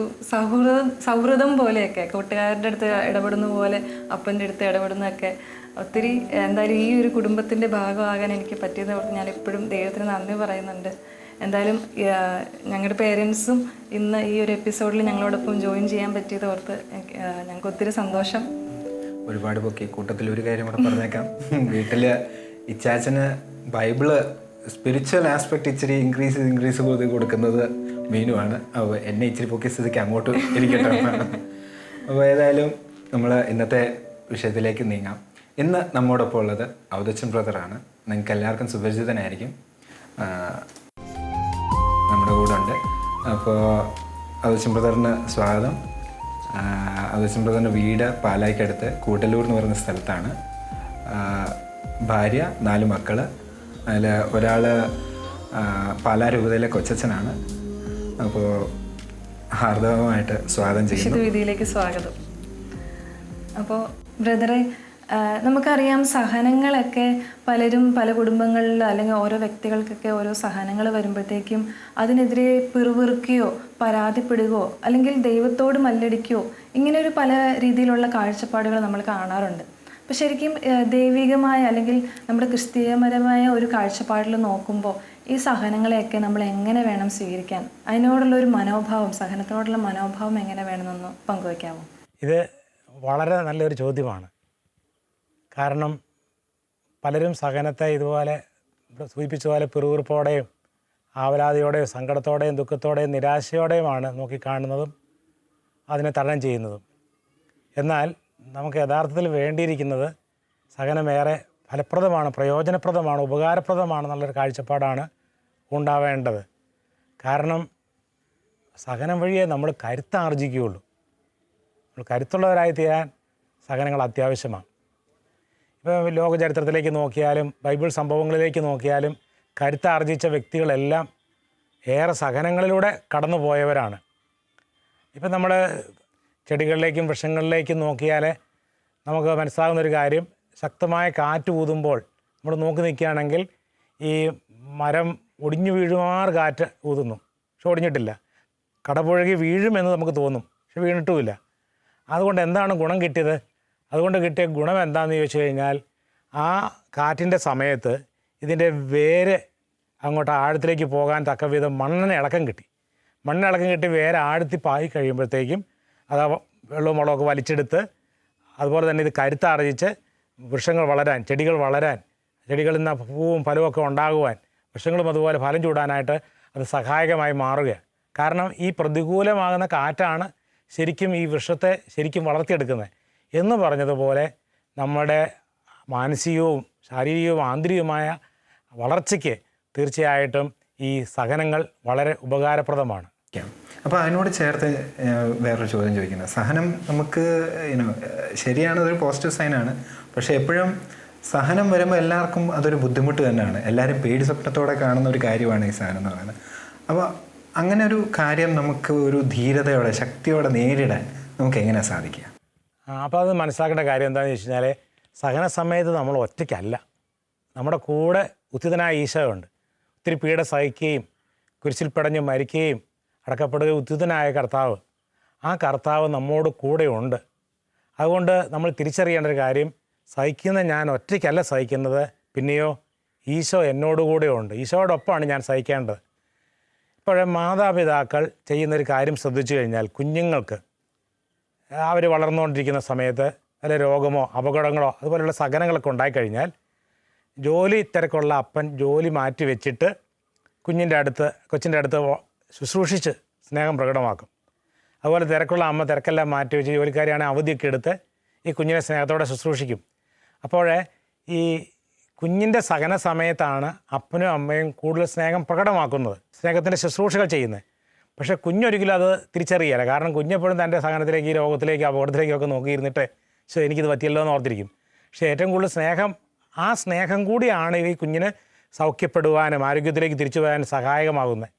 [SPEAKER 5] സൗഹൃദം പോലെയൊക്കെ കൂട്ടുകാരുടെ അടുത്ത് ഇടപെടുന്ന പോലെ അപ്പൻ്റെ അടുത്ത് ഇടപെടുന്നതൊക്കെ ഒത്തിരി എന്തായാലും ഈ ഒരു കുടുംബത്തിൻ്റെ ഭാഗമാകാൻ എനിക്ക് പറ്റിയത് ഞാൻ എപ്പോഴും ദൈവത്തിന് നന്ദി പറയുന്നുണ്ട്. എന്തായാലും ഞങ്ങളുടെ പേരൻസും ഇന്ന് ഈ ഒരു എപ്പിസോഡിൽ ഞങ്ങളോടൊപ്പം ജോയിൻ ചെയ്യാൻ പറ്റിയത് ഓർത്ത് ഞങ്ങൾക്ക് ഒത്തിരി സന്തോഷം.
[SPEAKER 4] ഒരുപാട് പൊക്കി. കൂട്ടത്തിൽ ഒരു കാര്യം കൂടെ പറഞ്ഞേക്കാം. വീട്ടിൽ ഇച്ചാച്ചന് ബൈബിള് സ്പിരിച്വൽ ആസ്പെക്ട് ഇച്ചിരി ഇൻക്രീസ് കൊടുക്കുന്നത് മീനുമാണ്. അപ്പോൾ എന്നെ ഇച്ചിരി പൊക്കിയ സ്ഥിതിക്ക് അങ്ങോട്ട് ഇരിക്കട്ടെ. അപ്പോൾ ഏതായാലും നമ്മൾ ഇന്നത്തെ വിഷയത്തിലേക്ക് നീങ്ങാം. ഇന്ന് നമ്മോടൊപ്പം ഉള്ളത് ഔദച്ചൻ ബ്രദറാണ്. നിങ്ങൾക്ക് എല്ലാവർക്കും സുപരിചിതനായിരിക്കും, നമ്മുടെ കൂടെ ഉണ്ട്. അപ്പോൾ ഔദച്ചൻ ബ്രദറിന് സ്വാഗതം. ഔദച്ചൻ ബ്രദറിൻ്റെ വീട് പാലായ്ക്കടുത്ത് കൂട്ടല്ലൂർ എന്ന് പറയുന്ന സ്ഥലത്താണ്. ഭാര്യ, 4 മക്കൾ. അതിൽ ഒരാൾ പാലാ രൂപതയിലെ കൊച്ചച്ഛനാണ്. അപ്പോൾ ഹാർദവമായിട്ട് സ്വാഗതം ചെയ്യുന്നു.
[SPEAKER 5] വിശുദ്ധ വേദിയിലേക്ക് സ്വാഗതം. അപ്പോൾ ബ്രദറെ, നമുക്കറിയാം സഹനങ്ങളൊക്കെ പലരും പല കുടുംബങ്ങളിൽ അല്ലെങ്കിൽ ഓരോ വ്യക്തികൾക്കൊക്കെ ഓരോ സഹനങ്ങൾ വരുമ്പോഴത്തേക്കും അതിനെതിരെ പിറുപിറുക്കുകയോ പരാതിപ്പെടുകയോ അല്ലെങ്കിൽ ദൈവത്തോട് മല്ലടിക്കുകയോ ഇങ്ങനെ ഒരു പല രീതിയിലുള്ള കാഴ്ചപ്പാടുകൾ നമ്മൾ കാണാറുണ്ട്. അപ്പോൾ ശരിക്കും ദൈവികമായ അല്ലെങ്കിൽ നമ്മുടെ ക്രിസ്തീയപരമായ ഒരു കാഴ്ചപ്പാടിൽ നോക്കുമ്പോൾ ഈ സഹനങ്ങളെയൊക്കെ നമ്മൾ എങ്ങനെ വേണം സ്വീകരിക്കാൻ, അതിനോടുള്ള ഒരു മനോഭാവം, സഹനത്തോടുള്ള മനോഭാവം എങ്ങനെ വേണമെന്നൊന്ന് പങ്കുവയ്ക്കാമോ?
[SPEAKER 6] ഇത് വളരെ നല്ലൊരു ചോദ്യമാണ്. കാരണം പലരും സഹനത്തെ ഇതുപോലെ സൂചിപ്പിച്ച പോലെ പിറുപിറുപ്പോടെയും ആവലാതിയോടെയും സങ്കടത്തോടെയും ദുഃഖത്തോടെയും നിരാശയോടെയുമാണ് നോക്കിക്കാണുന്നതും അതിനെ തരണം ചെയ്യുന്നതും. എന്നാൽ നമുക്ക് യഥാർത്ഥത്തിൽ വേണ്ടിയിരിക്കുന്നത് സഹനമേറെ ഫലപ്രദമാണ്, പ്രയോജനപ്രദമാണ്, ഉപകാരപ്രദമാണെന്നുള്ളൊരു കാഴ്ചപ്പാടാണ് ഉണ്ടാവേണ്ടത്. കാരണം സഹനം വഴിയേ നമ്മൾ കരുത്താർജിക്കുകയുള്ളൂ. നമ്മൾ കരുത്തുള്ളവരായി തീരാൻ സഹനങ്ങൾ അത്യാവശ്യമാണ്. ഇപ്പോൾ ലോക ചരിത്രത്തിലേക്ക് നോക്കിയാലും ബൈബിൾ സംഭവങ്ങളിലേക്ക് നോക്കിയാലും കരുത്താർജിച്ച വ്യക്തികളെല്ലാം ഏറെ സഹനങ്ങളിലൂടെ കടന്നു പോയവരാണ്. ഇപ്പം നമ്മൾ ചെടികളിലേക്കും വൃക്ഷങ്ങളിലേക്കും നോക്കിയാൽ നമുക്ക് മനസ്സിലാകുന്നൊരു കാര്യം, ശക്തമായ കാറ്റ് ഊതുമ്പോൾ നമ്മൾ നോക്കി നിൽക്കുകയാണെങ്കിൽ ഈ മരം ഒടിഞ്ഞു വീഴുമാറ് കാറ്റ് ഊതുന്നു, പക്ഷെ ഒടിഞ്ഞിട്ടില്ല. കടപുഴകി വീഴുമെന്ന് നമുക്ക് തോന്നും, പക്ഷെ വീണിട്ടുമില്ല. അതുകൊണ്ട് എന്താണ് ഗുണം കിട്ടിയത്? അതുകൊണ്ട് കിട്ടിയ ഗുണം എന്താണെന്ന് ചോദിച്ചു കഴിഞ്ഞാൽ, ആ കാറ്റിൻ്റെ സമയത്ത് ഇതിൻ്റെ വേര് അങ്ങോട്ട് ആഴത്തിലേക്ക് പോകാൻ തക്ക വിധം മണ്ണിന് ഇളക്കം കിട്ടി. മണ്ണിളക്കം കിട്ടി വേര് ആഴത്തിൽ പായി കഴിയുമ്പോഴത്തേക്കും അത് വെള്ളവും വളമൊക്കെ വലിച്ചെടുത്ത്, അതുപോലെ തന്നെ ഇത് കരുത്താർജിച്ച് വൃക്ഷങ്ങൾ വളരാൻ, ചെടികൾ വളരാൻ, ചെടികളിൽ നിന്ന് പൂവും ഫലവും ഉണ്ടാകുവാൻ, വൃക്ഷങ്ങളും അതുപോലെ ഫലം ചൂടാനായിട്ട് അത് സഹായകമായി മാറുകയാണ്. കാരണം ഈ പ്രതികൂലമാകുന്ന കാറ്റാണ് ശരിക്കും ഈ വൃക്ഷത്തെ ശരിക്കും വളർത്തിയെടുക്കുന്നത്. എന്ന് പറഞ്ഞതുപോലെ നമ്മുടെ മാനസികവും ശാരീരികവും ആന്തരികവുമായ വളർച്ചയ്ക്ക് തീർച്ചയായിട്ടും ഈ സഹനങ്ങൾ വളരെ ഉപകാരപ്രദമാണ്.
[SPEAKER 4] അപ്പോൾ അതിനോട് ചേർത്ത് വേറൊരു ചോദ്യം ചോദിക്കുന്നത്, സഹനം നമുക്ക് ശരിയാണ്, അതൊരു പോസിറ്റീവ് സൈനാണ്. പക്ഷേ എപ്പോഴും സഹനം വരുമ്പോൾ എല്ലാവർക്കും അതൊരു ബുദ്ധിമുട്ട് തന്നെയാണ്. എല്ലാവരും പേടി സ്വപ്നത്തോടെ കാണുന്ന ഒരു കാര്യമാണ് ഈ സഹനം എന്ന് പറയുന്നത്. അപ്പോൾ അങ്ങനെ ഒരു കാര്യം നമുക്ക് ഒരു ധീരതയോടെ ശക്തിയോടെ നേരിടാൻ നമുക്ക് എങ്ങനെ സാധിക്കുക?
[SPEAKER 6] അപ്പോൾ അത് മനസ്സിലാക്കേണ്ട കാര്യം എന്താണെന്ന് വെച്ച് കഴിഞ്ഞാൽ, സഹന സമയത്ത് നമ്മൾ ഒറ്റയ്ക്കല്ല, നമ്മുടെ കൂടെ ഉത്തിതനായ ഈശോയുണ്ട്. ഒത്തിരി പീഡ സഹിക്കുകയും കുരിശിൽ പിടഞ്ഞ് മരിക്കുകയും അടക്കപ്പെടുകയും ഉത്തിതനായ കർത്താവ്, ആ കർത്താവ് നമ്മോട് കൂടെയുണ്ട്. അതുകൊണ്ട് നമ്മൾ തിരിച്ചറിയേണ്ട ഒരു കാര്യം, സഹിക്കുന്ന ഞാൻ ഒറ്റയ്ക്കല്ല സഹിക്കുന്നത്, പിന്നെയോ ഈശോ എന്നോടുകൂടെ ഉണ്ട്, ഈശോയോടൊപ്പമാണ് ഞാൻ സഹിക്കേണ്ടത്. ഇപ്പോഴേ മാതാപിതാക്കൾ ചെയ്യുന്നൊരു കാര്യം ശ്രദ്ധിച്ചു കഴിഞ്ഞാൽ, കുഞ്ഞുങ്ങൾക്ക് അവർ വളർന്നുകൊണ്ടിരിക്കുന്ന സമയത്ത് വല്ല രോഗമോ അപകടങ്ങളോ അതുപോലെയുള്ള സഹനങ്ങളൊക്കെ ഉണ്ടായിക്കഴിഞ്ഞാൽ, ജോലി തിരക്കുള്ള അപ്പൻ ജോലി മാറ്റി വെച്ചിട്ട് കൊച്ചിൻ്റെ അടുത്ത് ശുശ്രൂഷിച്ച് സ്നേഹം പ്രകടമാക്കും. അതുപോലെ തിരക്കുള്ള അമ്മ തിരക്കെല്ലാം മാറ്റി വെച്ച് ജോലിക്കാരിയാണെങ്കിൽ അവധിയൊക്കെ എടുത്ത് ഈ കുഞ്ഞിനെ സ്നേഹത്തോടെ ശുശ്രൂഷിക്കും. അപ്പോഴേ ഈ കുഞ്ഞിൻ്റെ സഹന സമയത്താണ് അപ്പനും അമ്മയും കൂടുതൽ സ്നേഹം പ്രകടമാക്കുന്നത്, സ്നേഹത്തിൻ്റെ ശുശ്രൂഷകൾ ചെയ്യുന്നത്. പക്ഷേ കുഞ്ഞൊരിക്കലും അത് തിരിച്ചറിയില്ല. കാരണം കുഞ്ഞെപ്പോഴും തൻ്റെ സഹനത്തിലേക്ക്, ഈ രോഗത്തിലേക്ക്, അപകടത്തിലേക്കൊക്കെ നോക്കിയിരുന്നിട്ട് എനിക്കിത് പറ്റിയല്ലോ എന്ന് ഓർത്തിരിക്കും. പക്ഷേ ഏറ്റവും കൂടുതൽ സ്നേഹം, ആ സ്നേഹം കൂടിയാണ് ഈ കുഞ്ഞിന് സൗഖ്യപ്പെടുവാനും ആരോഗ്യത്തിലേക്ക് തിരിച്ചു പോകാനും സഹായകമാകുന്നത്.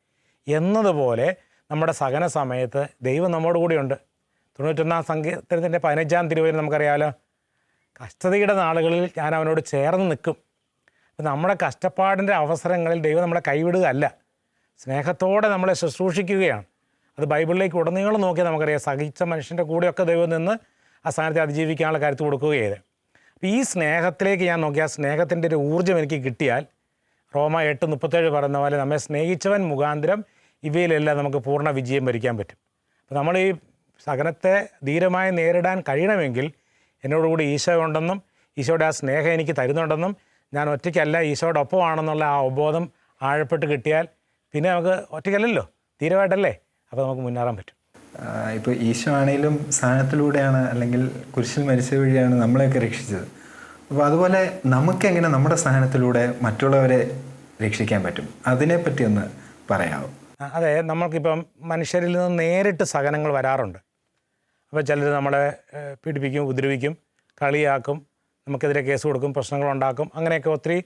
[SPEAKER 6] എന്നതുപോലെ നമ്മുടെ സഹന സമയത്ത് ദൈവം നമ്മോട് കൂടിയുണ്ട്. 91 സങ്കീർത്തനത്തിൻ്റെ 15-ാം തിരുവചനം നമുക്കറിയാമല്ലോ, കഷ്ടതയുടെ നാളുകളിൽ ഞാൻ അവനോട് ചേർന്ന് നിൽക്കും. അപ്പം നമ്മുടെ കഷ്ടപ്പാടിൻ്റെ അവസരങ്ങളിൽ ദൈവം നമ്മളെ കൈവിടുകയല്ല, സ്നേഹത്തോടെ നമ്മളെ ശുശ്രൂഷിക്കുകയാണ്. അത് ബൈബിളിലേക്ക് ഉടനീളം നോക്കിയാൽ നമുക്കറിയാം, സഹിച്ച മനുഷ്യൻ്റെ കൂടെയൊക്കെ ദൈവം നിന്ന് ആ സ്ഥാനത്തെ അതിജീവിക്കാനുള്ള കരുത്ത് കൊടുക്കുകയത്. അപ്പോൾ ഈ സ്നേഹത്തിലേക്ക് ഞാൻ നോക്കിയാൽ, സ്നേഹത്തിൻ്റെ ഒരു ഊർജ്ജം എനിക്ക് കിട്ടിയാൽ, റോമ 8:37 പറയുന്ന പോലെ നമ്മെ സ്നേഹിച്ചവൻ മുഖാന്തരം ഇവയിലെല്ലാം നമുക്ക് പൂർണ്ണ വിജയം വരിക്കാൻ പറ്റും. അപ്പോൾ നമ്മൾ ഈ സഹനത്തെ ധീരമായി നേരിടാൻ കഴിയണമെങ്കിൽ എന്നോടുകൂടി ഈശോ ഉണ്ടെന്നും ഈശോയുടെ ആ സ്നേഹം എനിക്ക് തരുന്നുണ്ടെന്നും ഞാൻ ഒറ്റയ്ക്കല്ല ഈശോയുടെ ഒപ്പമാണെന്നുള്ള ആ അവബോധം ആഴപ്പെട്ട് കിട്ടിയാൽ പിന്നെ നമുക്ക് ഒറ്റയ്ക്കല്ലല്ലോ, ധീരമായിട്ടല്ലേ, അപ്പോൾ നമുക്ക് മുന്നേറാൻ പറ്റും.
[SPEAKER 4] ഇപ്പോൾ ഈശോ ആണെങ്കിലും സഹനത്തിലൂടെയാണ്, അല്ലെങ്കിൽ കുരിശിൽ മരിച്ച വഴിയാണ് നമ്മളെയൊക്കെ രക്ഷിച്ചത്. അപ്പോൾ അതുപോലെ നമുക്കെങ്ങനെ നമ്മുടെ സഹനത്തിലൂടെ മറ്റുള്ളവരെ രക്ഷിക്കാൻ പറ്റും, അതിനെപ്പറ്റി ഒന്ന് പറയാമോ?
[SPEAKER 6] അതെ, നമ്മൾക്കിപ്പം മനുഷ്യരിൽ നിന്ന് നേരിട്ട് സഹനങ്ങൾ വരാറുണ്ട്. അപ്പോൾ ചിലർ നമ്മളെ പീഡിപ്പിക്കും, ഉപദ്രവിക്കും, കളിയാക്കും, നമുക്കെതിരെ കേസ് കൊടുക്കും, പ്രശ്നങ്ങളുണ്ടാക്കും. അങ്ങനെയൊക്കെ ഒത്തിരി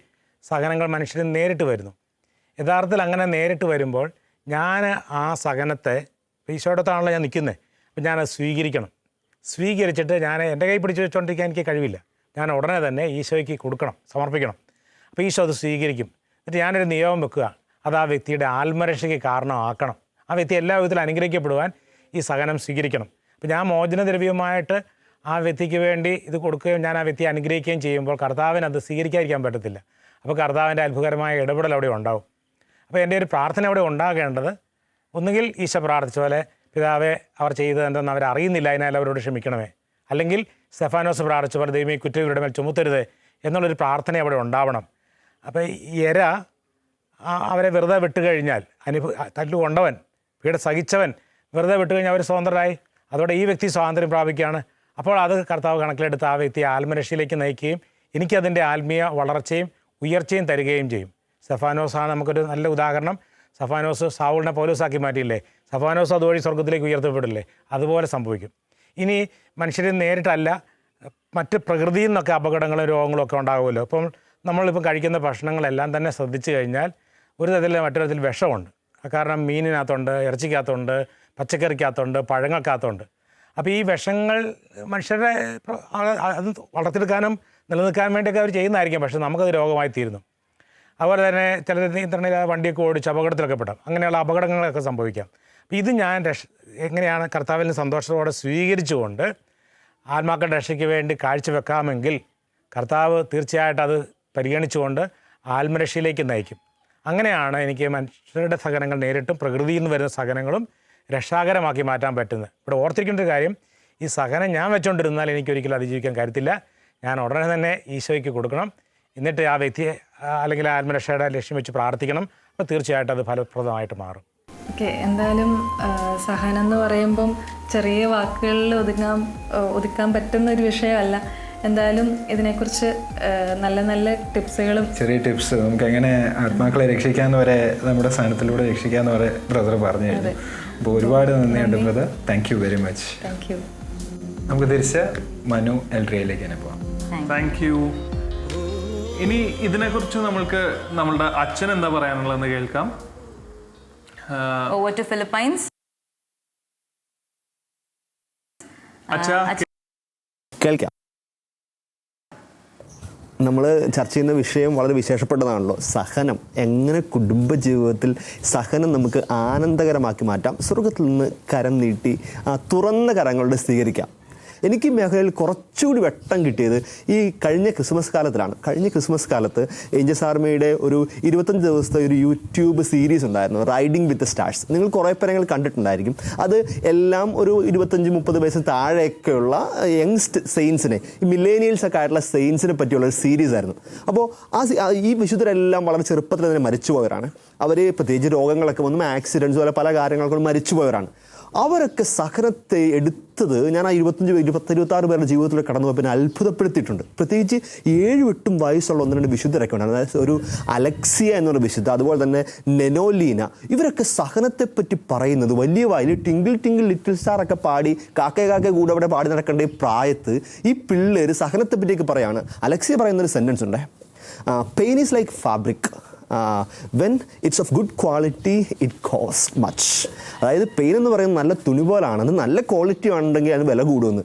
[SPEAKER 6] സഹനങ്ങൾ മനുഷ്യരിൽ നേരിട്ട് വരുന്നു. യഥാർത്ഥത്തിൽ അങ്ങനെ നേരിട്ട് വരുമ്പോൾ ഞാൻ ആ സഹനത്തെ, ഈശോടത്താണല്ലോ ഞാൻ നിൽക്കുന്നത്, അപ്പോൾ ഞാനത് സ്വീകരിക്കണം. സ്വീകരിച്ചിട്ട് ഞാൻ എൻ്റെ കൈ പിടിച്ച് വെച്ചുകൊണ്ടിരിക്കാൻ എനിക്ക് കഴിവില്ല. ഞാൻ ഉടനെ തന്നെ ഈശോയ്ക്ക് കൊടുക്കണം, സമർപ്പിക്കണം. അപ്പോൾ ഈശോ അത് സ്വീകരിക്കും. എന്നിട്ട് ഞാനൊരു നിയമം വെക്കുക, അത് ആ വ്യക്തിയുടെ ആത്മരക്ഷയ്ക്ക് കാരണമാക്കണം. ആ വ്യക്തി എല്ലാ വിധത്തിലും അനുഗ്രഹിക്കപ്പെടുവാൻ ഈ സഹനം സ്വീകരിക്കണം. അപ്പോൾ ഞാൻ മോചനദ്രവ്യമായിട്ട് ആ വ്യക്തിക്ക് വേണ്ടി ഇത് കൊടുക്കുകയും ഞാൻ ആ വ്യക്തിയെ അനുഗ്രഹിക്കുകയും ചെയ്യുമ്പോൾ കർത്താവിന് അത് സ്വീകരിക്കാതിരിക്കാൻ പറ്റത്തില്ല. അപ്പോൾ കർത്താവിൻ്റെ അത്ഭുതകരമായ ഇടപെടൽ അവിടെ ഉണ്ടാവും. അപ്പോൾ എൻ്റെ ഒരു പ്രാർത്ഥന അവിടെ ഉണ്ടാകേണ്ടത്, ഒന്നുകിൽ ഈശോ പ്രാർത്ഥിച്ച പോലെ പിതാവെ അവർ ചെയ്തത് എന്തെന്ന് അവരറിയുന്നില്ല, അതിനാൽ അവരോട് ക്ഷമിക്കണമേ, അല്ലെങ്കിൽ സ്തെഫാനോസ് പ്രാർത്ഥിച്ച പോലെ ദൈവമേ കുറ്റം മേൽ ചുമത്തരുത് എന്നുള്ളൊരു പ്രാർത്ഥന അവിടെ ഉണ്ടാവണം. അപ്പോൾ ഈ ഇര അവരെ വെറുതെ വിട്ടുകഴിഞ്ഞാൽ, തല്ലുകൊണ്ടവൻ, പീഡ സഹിച്ചവൻ വെറുതെ വിട്ടുകഴിഞ്ഞാൽ അവർ സ്വതന്ത്രരായി. അതോടെ ഈ വ്യക്തി സ്വാതന്ത്ര്യം പ്രാപിക്കുകയാണ്. അപ്പോൾ അത് കർത്താവ് കണക്കിലെടുത്ത് ആ വ്യക്തിയെ ആത്മരക്ഷയിലേക്ക് നയിക്കുകയും എനിക്കതിൻ്റെ ആത്മീയ വളർച്ചയും ഉയർച്ചയും തരികയും ചെയ്യും. സ്തെഫാനോസാണ് നമുക്കൊരു നല്ല ഉദാഹരണം. സ്തെഫാനോസ് സാവൂളിനെ പൗലോസാക്കി മാറ്റിയില്ലേ? സ്തെഫാനോസ് അതുവഴി സ്വർഗ്ഗത്തിലേക്ക് ഉയർത്തപ്പെടില്ലേ? അതുപോലെ സംഭവിക്കും. ഇനി മനുഷ്യരെ നേരിട്ടല്ല, മറ്റ് പ്രകൃതിയിൽ നിന്നൊക്കെ അപകടങ്ങളും രോഗങ്ങളും ഒക്കെ ഉണ്ടാകുമല്ലോ. അപ്പം നമ്മളിപ്പോൾ കഴിക്കുന്ന ഭക്ഷണങ്ങളെല്ലാം തന്നെ ശ്രദ്ധിച്ചു കഴിഞ്ഞാൽ ഒരു തരത്തിൽ മറ്റൊരു തരത്തിൽ വിഷമുണ്ട്. കാരണം മീനിനകത്തുണ്ട്, ഇറച്ചിക്കകത്തുണ്ട്, പച്ചക്കറിക്കകത്തുണ്ട്, പഴങ്ങൾക്കകത്തുണ്ട്. അപ്പോൾ ഈ വിഷങ്ങൾ മനുഷ്യരുടെ അത് വളർത്തിയെടുക്കാനും നിലനിൽക്കാൻ വേണ്ടിയൊക്കെ അവർ ചെയ്യുന്നതായിരിക്കും, പക്ഷേ നമുക്കത് രോഗമായി തീരുന്നു. അതുപോലെ തന്നെ ചില നിയന്ത്രണമില്ലാതെ വണ്ടിയൊക്കെ ഓടിച്ച് അപകടത്തിലൊക്കെ പെടാം. അങ്ങനെയുള്ള അപകടങ്ങളൊക്കെ സംഭവിക്കാം. അപ്പോൾ ഇത് ഞാൻ എങ്ങനെയാണ് കർത്താവിന് സന്തോഷത്തോടെ സ്വീകരിച്ചുകൊണ്ട് ആത്മാക്കളുടെ രക്ഷയ്ക്ക് വേണ്ടി കാഴ്ചവെക്കാമെങ്കിൽ കർത്താവ് തീർച്ചയായിട്ടും അത് പരിഗണിച്ചുകൊണ്ട് ആത്മരക്ഷയിലേക്ക് നയിക്കും. അങ്ങനെയാണ് എനിക്ക് മനുഷ്യരുടെ സഹനങ്ങൾ നേരിട്ടും പ്രകൃതിയിൽ നിന്ന് വരുന്ന സഹനങ്ങളും രക്ഷാകരമാക്കി മാറ്റാൻ പറ്റുന്നത്. ഇവിടെ ഓർത്തിരിക്കേണ്ട ഒരു കാര്യം, ഈ സഹനം ഞാൻ വെച്ചുകൊണ്ടിരുന്നാൽ എനിക്കൊരിക്കലും അതിജീവിക്കാൻ കരുത്തില്ല. ഞാൻ ഉടനെ തന്നെ ഈശോയ്ക്ക് കൊടുക്കണം. എന്നിട്ട് ആ വ്യക്തിയെ അല്ലെങ്കിൽ ആത്മരക്ഷയുടെ ലക്ഷ്യം വെച്ച് പ്രാർത്ഥിക്കണം. അപ്പോൾ തീർച്ചയായിട്ടും അത് ഫലപ്രദമായിട്ട് മാറും.
[SPEAKER 5] ഓക്കെ, എന്തായാലും സഹനം എന്ന് പറയുമ്പം ചെറിയ വാക്കുകളിൽ ഒതുക്കാൻ പറ്റുന്ന ഒരു വിഷയമല്ല. എന്തായാലും ഇതിനെക്കുറിച്ച് നല്ല നല്ല ടിപ്സുകളും
[SPEAKER 4] ചെറിയ ടിപ്സ് നമുക്ക് എങ്ങനെ ആത്മാക്കളെ രക്ഷിക്കാമെന്ന് വരെ നമ്മുടെ സ്ഥാനത്തിലൂടെ രക്ഷിക്കാമെന്ന് വരെ ബ്രദർ പറഞ്ഞു കഴിഞ്ഞു. അപ്പോൾ ഒരുപാട് നന്ദിയുണ്ട് brother. Thank you very much.
[SPEAKER 5] Thank you.
[SPEAKER 4] നമുക്ക് തിരിച്ച് മനു എൽറിയയിലേക്ക് തന്നെ പോകാം.
[SPEAKER 1] Thank you. ഇനി ഇതിനെക്കുറിച്ച് നമ്മളുടെ അച്ഛൻ എന്താ പറയാനുള്ളതെന്ന് കേൾക്കാം.
[SPEAKER 2] Over to Philippines.
[SPEAKER 1] അച്ഛാ,
[SPEAKER 7] കേൾക്കാം. നമ്മൾ ചർച്ച ചെയ്യുന്ന വിഷയം വളരെ വിശേഷപ്പെട്ടതാണല്ലോ, സഹനം. എങ്ങനെ കുടുംബജീവിതത്തിൽ സഹനം നമുക്ക് ആനന്ദകരമാക്കി മാറ്റാം, സ്വർഗത്തിൽ നിന്ന് കരം നീട്ടി തുറന്ന കരങ്ങളുടെ സ്വീകരിക്കാം. എനിക്ക് ഈ മേഖലയിൽ കുറച്ചുകൂടി വെട്ടം കിട്ടിയത് ഈ കഴിഞ്ഞ ക്രിസ്മസ് കാലത്തിലാണ്. കഴിഞ്ഞ ക്രിസ്മസ് കാലത്ത് ഏഞ്ചൽസ് ആർമിയുടെ ഒരു 25 ദിവസത്തെ ഒരു യൂട്യൂബ് സീരീസ് ഉണ്ടായിരുന്നു, റൈഡിങ് വിത്ത് സ്റ്റാർസ്. നിങ്ങൾ കുറേ പേരെങ്കിൽ കണ്ടിട്ടുണ്ടായിരിക്കും. അത് എല്ലാം ഒരു 25-30 വയസ്സിന് താഴെയൊക്കെയുള്ള യങ്സ്റ്റ് സെയിൻസിനെ, ഈ മില്ലേനിയൽസ് ഒക്കെ ആയിട്ടുള്ള സെയിൻസിനെ പറ്റിയുള്ള ഒരു സീരീസ് ആയിരുന്നു. അപ്പോൾ ഈ വിശുദ്ധരെല്ലാം വളരെ ചെറുപ്പത്തിൽ തന്നെ മരിച്ചുപോയവരാണ്. അവർ പ്രത്യേകിച്ച് രോഗങ്ങളൊക്കെ വന്നും ആക്സിഡൻസ് പോലെ പല കാര്യങ്ങൾക്കും മരിച്ചുപോയവരാണ്. അവരൊക്കെ സഹനത്തെ എടുത്തത് ഞാൻ ആ 26 പേരുടെ ജീവിതത്തിലൂടെ കടന്നു പോയപ്പോൾ അത്ഭുതപ്പെടുത്തിയിട്ടുണ്ട്. പ്രത്യേകിച്ച് 7-8 വയസ്സുള്ള 1-2 വിശുദ്ധരൊക്കെ ഉണ്ട്. അതായത് ഒരു അലക്സിയ എന്നൊരു വിശുദ്ധ, അതുപോലെ തന്നെ നെനോലീന. ഇവരൊക്കെ സഹനത്തെപ്പറ്റി പറയുന്നത് വലിയ വായിൽ ടിങ്കിൾ ടിങ്കിൾ ലിറ്റിൽ സ്റ്റാർ ഒക്കെ പാടി കാക്കേ കൂടെ അവിടെ പാടി നടക്കേണ്ട ഈ പ്രായത്ത് ഈ പിള്ളേർ സഹനത്തെപ്പറ്റിയൊക്കെ പറയാണ്. അലക്സിയ പറയുന്നൊരു സെൻറ്റൻസ് ഉണ്ട്, pain is like fabric, when it's of good quality it cost much. അതായത് പെയിൻ എന്ന് പറയുന്നത് നല്ല തുണി പോലാണ്, അത് നല്ല ക്വാളിറ്റി ആണെന്നുണ്ടെങ്കിൽ അതിന് വില കൂടുമെന്ന്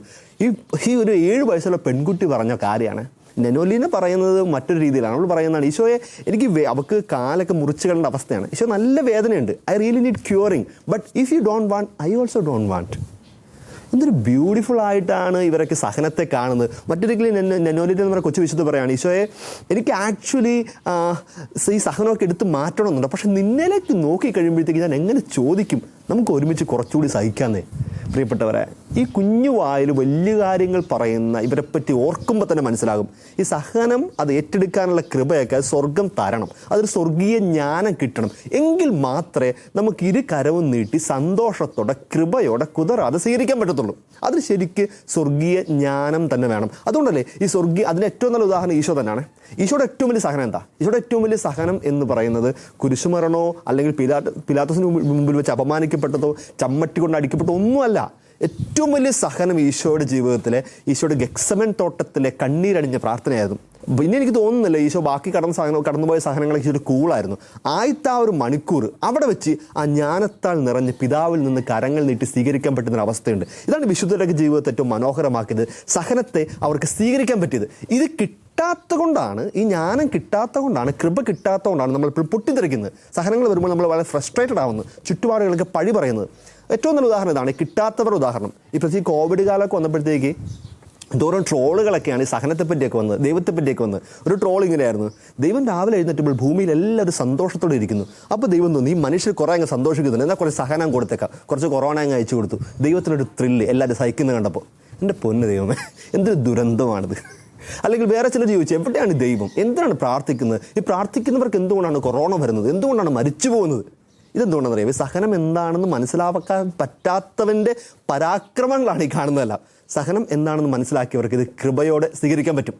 [SPEAKER 7] ഈ ഒരു 7 വയസ്സുള്ള പെൺകുട്ടി പറഞ്ഞ കാര്യമാണ്. നെനോലീനെ പറയുന്നത് മറ്റൊരു രീതിയിലാണ്. അവൾ പറയുന്നതാണ്, ഈശോയെ എനിക്ക് അവൾക്ക് കാലൊക്കെ മുറിച്ച് കളേണ്ട അവസ്ഥയാണ്, ഈശോ നല്ല വേദനയുണ്ട്, I really need curing, but if you don't want I also don't want. എന്തൊരു ബ്യൂട്ടിഫുൾ ആയിട്ടാണ് ഇവരൊക്കെ സഹനത്തെ കാണുന്നത്. മറ്റൊരിക്കലും നെനോലിറ്റ് എന്ന് പറഞ്ഞ കൊച്ചു വിശുദ്ധ പറയുകയാണ്, ഈശോയെ എനിക്ക് ആക്ച്വലി ഈ സഹനമൊക്കെ എടുത്ത് മാറ്റണമെന്നുണ്ട്, പക്ഷെ നിന്നിലേക്ക് നോക്കി കഴിയുമ്പോഴത്തേക്ക് ഞാൻ എങ്ങനെ ചോദിക്കും, നമുക്ക് ഒരുമിച്ച് കുറച്ചുകൂടി സഹിക്കാന്നേ. പ്രിയപ്പെട്ടവരെ, ഈ കുഞ്ഞു വായിൽ വലിയ കാര്യങ്ങൾ പറയുന്ന ഇവരെപ്പറ്റി ഓർക്കുമ്പോൾ തന്നെ മനസ്സിലാകും ഈ സഹനം അത് ഏറ്റെടുക്കാനുള്ള കൃപയൊക്കെ സ്വർഗം തരണം, അതൊരു സ്വർഗീയ ജ്ഞാനം കിട്ടണം. എങ്കിൽ മാത്രമേ നമുക്ക് ഇരു കരവും നീട്ടി സന്തോഷത്തോടെ കൃപയോടെ കുതിരാതെ സ്വീകരിക്കാൻ പറ്റത്തുള്ളൂ. അതിന് ശരിക്ക് സ്വർഗീയ ജ്ഞാനം തന്നെ വേണം. അതുകൊണ്ടല്ലേ അതിന് ഏറ്റവും നല്ല ഉദാഹരണം ഈശോ തന്നെയാണ്. ഈശോയുടെ ഏറ്റവും വലിയ സഹനം എന്താ? ഈശോയുടെ ഏറ്റവും വലിയ സഹനം എന്ന് പറയുന്നത് കുരിശുമരണോ അല്ലെങ്കിൽ പിലാത്തോസിന് മുമ്പിൽ വെച്ച് അപമാനിക്കപ്പെട്ടതോ ചമ്മട്ടി കൊണ്ട് അടിക്കപ്പെട്ടതോ ഒന്നുമല്ല. ഏറ്റവും വലിയ സഹനം ഈശോയുടെ ജീവിതത്തിലെ ഈശോയുടെ ഗെത്സമൻ തോട്ടത്തിലെ കണ്ണീരടിഞ്ഞ പ്രാർത്ഥനയായിരുന്നു. പിന്നെ എനിക്ക് തോന്നുന്നില്ല ഈശോ ബാക്കി കടന്നുപോയ സഹനങ്ങളൊക്കെ ഇച്ചിരി കൂളായിരുന്നു. ആദ്യത്തെ ആ ഒരു മണിക്കൂർ അവിടെ വെച്ച് ആ ജ്ഞാനത്താൽ നിറഞ്ഞ് പിതാവിൽ നിന്ന് കരങ്ങൾ നീട്ടി സ്വീകരിക്കാൻ പറ്റുന്ന അവസ്ഥയുണ്ട്. ഇതാണ് വിശുദ്ധരുടെ ജീവിതത്തെ ഏറ്റവും മനോഹരമാക്കിയത്. സഹനത്തെ അവർക്ക് സ്വീകരിക്കാൻ പറ്റിയത്. ഇത് കിട്ടാത്ത കൊണ്ടാണ്, ഈ ജ്ഞാനം കിട്ടാത്ത കൊണ്ടാണ്, കൃപ കിട്ടാത്ത കൊണ്ടാണ് നമ്മൾ പൊട്ടിത്തെറിക്കുന്നത്. സഹനങ്ങൾ വരുമ്പോൾ നമ്മൾ വളരെ ഫ്രസ്ട്രേറ്റഡ് ആവുന്നു, ചുറ്റുപാടുകൾക്ക് പഴി പറയുന്നത്. ഏറ്റവും നല്ല ഉദാഹരണം ഇതാണ്, കിട്ടാത്തവരുടെ ഉദാഹരണം. ഇപ്പോൾ ഈ കോവിഡ് കാലമൊക്കെ വന്നപ്പോഴത്തേക്ക് എന്തോരം ട്രോളുകളൊക്കെയാണ് ഈ സഹനത്തെ പറ്റിയൊക്കെ വന്നത്, ദൈവത്തെ പറ്റിയൊക്കെ വന്നത്. ഒരു ട്രോൾ ഇങ്ങനെയായിരുന്നു: ദൈവം രാവിലെ എഴുന്നേറ്റുമ്പോൾ ഭൂമിയിൽ എല്ലാവരും സന്തോഷത്തോടെ ഇരിക്കുന്നു. അപ്പോൾ ദൈവം തോന്നി ഈ മനുഷ്യർ കുറേ അങ്ങ് സന്തോഷിക്കുന്നുണ്ട്, എന്നാൽ കുറച്ച് സഹനം കൊടുത്തേക്കാം, കുറച്ച് കൊറോണ അങ്ങ് അയച്ചു കൊടുത്തു. ദൈവത്തിനൊരു ത്രില്ല് എല്ലാവരും സഹിക്കുന്നത് കണ്ടപ്പോൾ. എൻ്റെ പൊന്ന് ദൈവമേ, എന്തൊരു ദുരന്തമാണിത്. അല്ലെങ്കിൽ വേറെ ചിലർ ചോദിച്ചു, എവിടെയാണ് ദൈവം, എന്തിനാണ് പ്രാർത്ഥിക്കുന്നത്, ഈ പ്രാർത്ഥിക്കുന്നവർക്ക് എന്തുകൊണ്ടാണ് കൊറോണ വരുന്നത്, എന്തുകൊണ്ടാണ് മരിച്ചു പോകുന്നത്? ഇതെന്തുകൊണ്ടാണെന്ന് അറിയാം, ഈ സഹനം എന്താണെന്ന് മനസ്സിലാക്കാൻ പറ്റാത്തവൻ്റെ പരാക്രമങ്ങളാണ് ഈ കാണുന്നതല്ല. സഹനം എന്താണെന്ന് മനസ്സിലാക്കിയവർക്ക് ഇത് കൃപയോടെ സ്വീകരിക്കാൻ പറ്റും.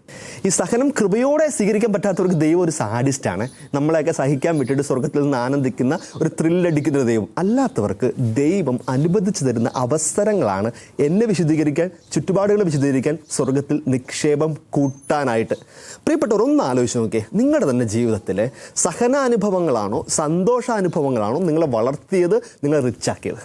[SPEAKER 7] ഈ സഹനം കൃപയോടെ സ്വീകരിക്കാൻ പറ്റാത്തവർക്ക് ദൈവം ഒരു സാഡിസ്റ്റാണ്. നമ്മളെയൊക്കെ സഹിക്കാൻ വിട്ടിട്ട് സ്വർഗത്തിൽ നിന്ന് ആനന്ദിക്കുന്ന ഒരു ത്രില്ലടിക്കുന്ന ദൈവം. അല്ലാത്തവർക്ക് ദൈവം അനുവദിച്ചു തരുന്ന അവസരങ്ങളാണ് എന്നെ വിശുദ്ധീകരിക്കാൻ, ചുറ്റുപാടുകളെ വിശുദ്ധീകരിക്കാൻ, സ്വർഗത്തിൽ നിക്ഷേപം കൂട്ടാനായിട്ട്. പ്രിയപ്പെട്ടവർ, ഒന്ന് ആലോചിച്ച് നോക്കിയേ, നിങ്ങളുടെ തന്നെ ജീവിതത്തിലെ സഹനാനുഭവങ്ങളാണോ സന്തോഷാനുഭവങ്ങളാണോ നിങ്ങളെ വളർത്തിയത്, നിങ്ങളെ റിച്ചാക്കിയത്?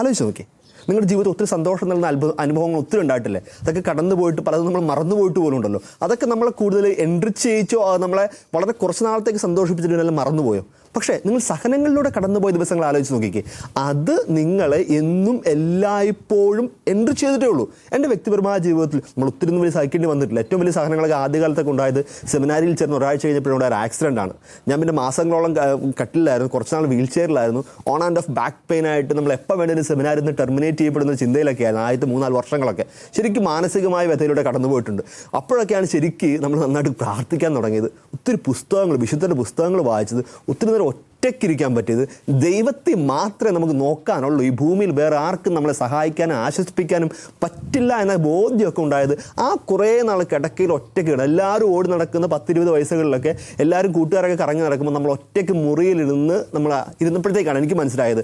[SPEAKER 7] ആലോചിച്ച് നോക്കിയേ. നിങ്ങളുടെ ജീവിതത്തിൽ ഒത്തിരി സന്തോഷം നൽകുന്ന അനുഭവങ്ങൾ ഒത്തിരി ഉണ്ടായിട്ടില്ലേ? അതൊക്കെ കടന്നു പോയിട്ട് പലതും നമ്മൾ മറന്നു പോയിട്ട് പോലും ഉണ്ടല്ലോ. അതൊക്കെ നമ്മളെ കൂടുതൽ എൻറിച്ച് ചെയ്യിച്ചോ നമ്മളെ വളരെ കുറച്ച് നാളത്തേക്ക് സന്തോഷിപ്പിച്ചിട്ടുണ്ടെങ്കിൽ മറന്നുപോയോ? പക്ഷേ നിങ്ങൾ സഹനങ്ങളിലൂടെ കടന്നുപോയ ദിവസങ്ങൾ ആലോചിച്ച് നോക്കിക്കേ. അത് നിങ്ങളെ എന്നും എല്ലായ്പ്പോഴും എൻട്രി ചെയ്തിട്ടേ ഉള്ളൂ. എൻ്റെ വ്യക്തിപരമായ ജീവിതത്തിൽ നമ്മൾ ഒത്തിരി ഒന്നും വലിയ സഹിക്കേണ്ടി വന്നിട്ടില്ല. ഏറ്റവും വലിയ സഹനങ്ങളൊക്കെ ആദ്യകാലത്തൊക്കെ ഉണ്ടായത് സെമിനാരിയിൽ ചേർന്ന് ഒരാഴ്ച കഴിഞ്ഞപ്പോഴുണ്ടായ ഒരു ആക്സിഡൻ്റ് ആണ്. ഞാൻ പിന്നെ മാസങ്ങളോളം കട്ടിലായിരുന്നു, കുറച്ച് നാൾ വീൽ ചെയറിലായിരുന്നു. On and off back pain ആയിട്ട് നമ്മൾ എപ്പോൾ വേണമെങ്കിലും സെമിനാരിൽ നിന്ന് ടെർമിനേറ്റ് ചെയ്യപ്പെടുന്ന ചിന്തയിലൊക്കെ ആയിരുന്നു ആദ്യത്തെ 3-4 വർഷങ്ങളൊക്കെ. ശരിക്കും മാനസികമായ വ്യഥയിലൂടെ കടന്നു പോയിട്ടുണ്ട്. അപ്പോഴൊക്കെയാണ് ശരിക്കും നമ്മൾ നന്നായിട്ട് പ്രാർത്ഥിക്കാൻ തുടങ്ങിയത്. ഒത്തിരി പുസ്തകങ്ങൾ, വിശുദ്ധൻ്റെ പുസ്തകങ്ങൾ വായിച്ചത്, ഒത്തിരി നേരം ഒറ്റയ്ക്കിരിക്കാൻ പറ്റിയത്. ദൈവത്തെ മാത്രമേ നമുക്ക് നോക്കാനുള്ളൂ, ഈ ഭൂമിയിൽ വേറെ ആർക്കും നമ്മളെ സഹായിക്കാനും ആശ്വസിപ്പിക്കാനും പറ്റില്ല എന്ന ബോധ്യമൊക്കെ ഉണ്ടായത് ആ കുറേ നാൾ കിടക്കയിൽ ഒറ്റയ്ക്ക് എല്ലാവരും ഓടി നടക്കുന്ന 10-20 വയസ്സുകളിലൊക്കെ എല്ലാവരും കൂട്ടുകാരൊക്കെ കറങ്ങി നടക്കുമ്പോൾ നമ്മൾ ഒറ്റയ്ക്ക് മുറിയിലിരുന്ന് നമ്മൾ ഇരുന്നപ്പോഴത്തേക്കാണ് എനിക്ക് മനസ്സിലായത്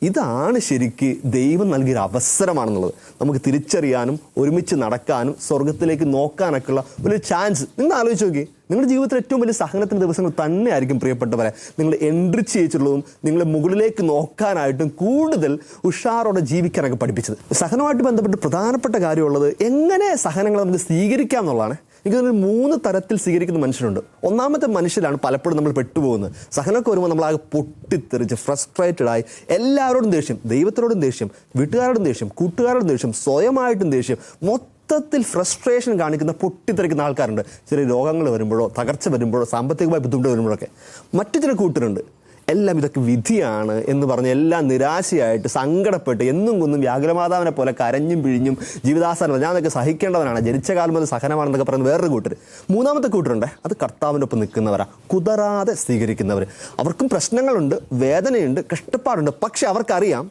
[SPEAKER 7] ഇതാണ് ശരിക്ക് ദൈവം നൽകിയൊരു അവസരമാണെന്നുള്ളത്. നമുക്ക് തിരിച്ചറിയാനും ഒരുമിച്ച് നടക്കാനും സ്വർഗത്തിലേക്ക് നോക്കാനൊക്കെയുള്ള ഒരു ചാൻസ്. നിങ്ങൾ ആലോചിച്ച് നോക്കി, നിങ്ങളുടെ ജീവിതത്തിൽ ഏറ്റവും വലിയ സഹനത്തിൻ്റെ ദിവസങ്ങൾ തന്നെയായിരിക്കും പ്രിയപ്പെട്ടവരെ നിങ്ങൾ എൻട്രി ചെയ്യിച്ചുള്ളതും നിങ്ങളെ മുകളിലേക്ക് നോക്കാനായിട്ടും കൂടുതൽ ഉഷാറോടെ ജീവിക്കാനൊക്കെ പഠിപ്പിച്ചത്. സഹനവുമായിട്ട് ബന്ധപ്പെട്ട് പ്രധാനപ്പെട്ട കാര്യമുള്ളത് എങ്ങനെ സഹനങ്ങൾ നമുക്ക് സ്വീകരിക്കാം എന്നുള്ളതാണ്. എനിക്ക് തോന്നുന്നു 3 തരത്തിൽ സ്വീകരിക്കുന്ന മനുഷ്യരുണ്ട്. ഒന്നാമത്തെ മനുഷ്യരാണ് പലപ്പോഴും നമ്മൾ പെട്ടുപോകുന്നത്. സഹനമൊക്കെ വരുമ്പോൾ നമ്മളാകെ പൊട്ടിത്തെറിച്ച് ഫ്രസ്ട്രേറ്റഡായി എല്ലാവരോടും ദേഷ്യം, ദൈവത്തിനോടും ദേഷ്യം, വീട്ടുകാരോടും ദേഷ്യം, കൂട്ടുകാരോടും ദേഷ്യം, സ്വയമായിട്ടും ദേഷ്യം, മൊത്തത്തിൽ ഫ്രസ്ട്രേഷൻ കാണിക്കുന്ന പൊട്ടിത്തെറിക്കുന്ന ആൾക്കാരുണ്ട്. ചെറിയ രോഗങ്ങൾ വരുമ്പോഴോ, തകർച്ച വരുമ്പോഴോ, സാമ്പത്തികമായി ബുദ്ധിമുട്ട് വരുമ്പോഴൊക്കെ. മറ്റു ചില കൂട്ടരുണ്ട് എല്ലാം ഇതൊക്കെ വിധിയാണ് എന്ന് പറഞ്ഞ് എല്ലാം നിരാശയായിട്ട് സങ്കടപ്പെട്ട് എന്നും കൊന്നും വ്യാകുലമാതാവിനെ പോലെ കരഞ്ഞും പിഴിഞ്ഞും ജീവിതാസാരം ഞാനതൊക്കെ സഹിക്കേണ്ടവനാണ്, ജനിച്ച കാലം മുതൽ സഹനമാണെന്നൊക്കെ പറയുന്ന വേറൊരു കൂട്ടർ. മൂന്നാമത്തെ കൂട്ടരുണ്ട്, അത് കർത്താവിൻ്റെ ഒപ്പം നിൽക്കുന്നവരാണ്, കുതറാതെ സ്വീകരിക്കുന്നവർ. അവർക്കും പ്രശ്നങ്ങളുണ്ട്, വേദനയുണ്ട്, കഷ്ടപ്പാടുണ്ട്. പക്ഷെ അവർക്കറിയാം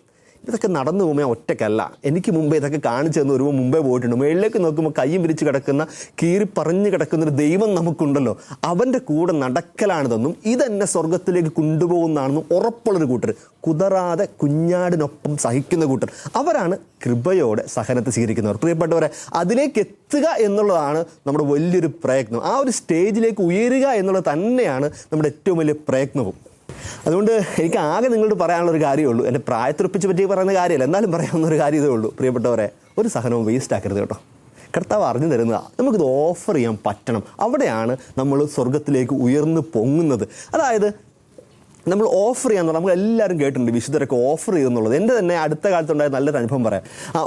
[SPEAKER 7] ഇതൊക്കെ നടന്നു പോകുമ്പോൾ ഞാൻ ഒറ്റയ്ക്കല്ല, എനിക്ക് മുമ്പേ ഇതൊക്കെ കാണിച്ചു തന്നു ഒരുമ്പോൾ മുമ്പേ പോയിട്ടുണ്ട്. മേളിലേക്ക് നോക്കുമ്പോൾ കയ്യും വിരിച്ച് കിടക്കുന്ന, കീറി പറഞ്ഞു കിടക്കുന്നൊരു ദൈവം നമുക്കുണ്ടല്ലോ, അവൻ്റെ കൂടെ നടക്കലാണിതെന്നും ഇതെന്നെ സ്വർഗത്തിലേക്ക് കൊണ്ടുപോകുന്നതാണെന്നും ഉറപ്പുള്ളൊരു കൂട്ടർ, കുതറാതെ കുഞ്ഞാടിനൊപ്പം സഹിക്കുന്ന കൂട്ടർ, അവരാണ് കൃപയോടെ സഹനത്തെ സ്വീകരിക്കുന്നവർ. പ്രിയപ്പെട്ടവരെ, അതിലേക്ക് എത്തുക എന്നുള്ളതാണ് നമ്മുടെ വലിയൊരു പ്രയത്നം. ആ ഒരു സ്റ്റേജിലേക്ക് ഉയരുക എന്നുള്ളത് തന്നെയാണ് നമ്മുടെ ഏറ്റവും വലിയ പ്രയത്നവും. അതുകൊണ്ട് എനിക്ക് ആകെ നിങ്ങളോട് പറയാനുള്ളൊരു കാര്യമുള്ളൂ, എൻ്റെ പ്രായത്തിലുറപ്പിച്ച് പറ്റി പറയുന്ന കാര്യമല്ല, എന്നാലും പറയാവുന്നൊരു കാര്യം ഇതേ ഉള്ളൂ. പ്രിയപ്പെട്ടവരെ, ഒരു സഹനവും വേസ്റ്റ് ആക്കരുത് കേട്ടോ. കർത്താവ് അറിഞ്ഞു തരുന്നതാണ്, നമുക്കിത് ഓഫർ ചെയ്യാൻ പറ്റണം. അവിടെയാണ് നമ്മൾ സ്വർഗത്തിലേക്ക് ഉയർന്നു പൊങ്ങുന്നത്. അതായത് നമ്മൾ ഓഫർ ചെയ്യാന്നുള്ളത് നമ്മൾ എല്ലാവരും കേട്ടിട്ടുണ്ട്, വിശുദ്ധരൊക്കെ ഓഫർ ചെയ്യുന്നുള്ളത്. എൻ്റെ തന്നെ അടുത്ത കാലത്തുണ്ടായ നല്ലൊരു അനുഭവം പറയാം.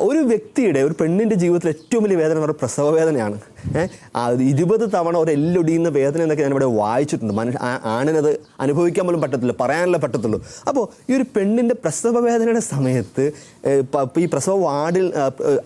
[SPEAKER 7] ഒരു വ്യക്തിയുടെ, ഒരു പെണ്ണിൻ്റെ ജീവിതത്തിൽ ഏറ്റവും വലിയ വേദന എന്ന് പറയുന്നത് പ്രസവ വേദനയാണ്. 20 തവണ ഒരു എല്ലൊടിയുന്ന വേദന എന്നൊക്കെ ഞാനിവിടെ വായിച്ചിട്ടുണ്ട്. ആണിനത് അനുഭവിക്കാൻ പോലും പറ്റത്തില്ല, പറയാനല്ലേ പറ്റത്തുള്ളൂ. അപ്പോൾ ഈ ഒരു പെണ്ണിൻ്റെ പ്രസവ വേദനയുടെ സമയത്ത് ഈ പ്രസവ വാർഡിൽ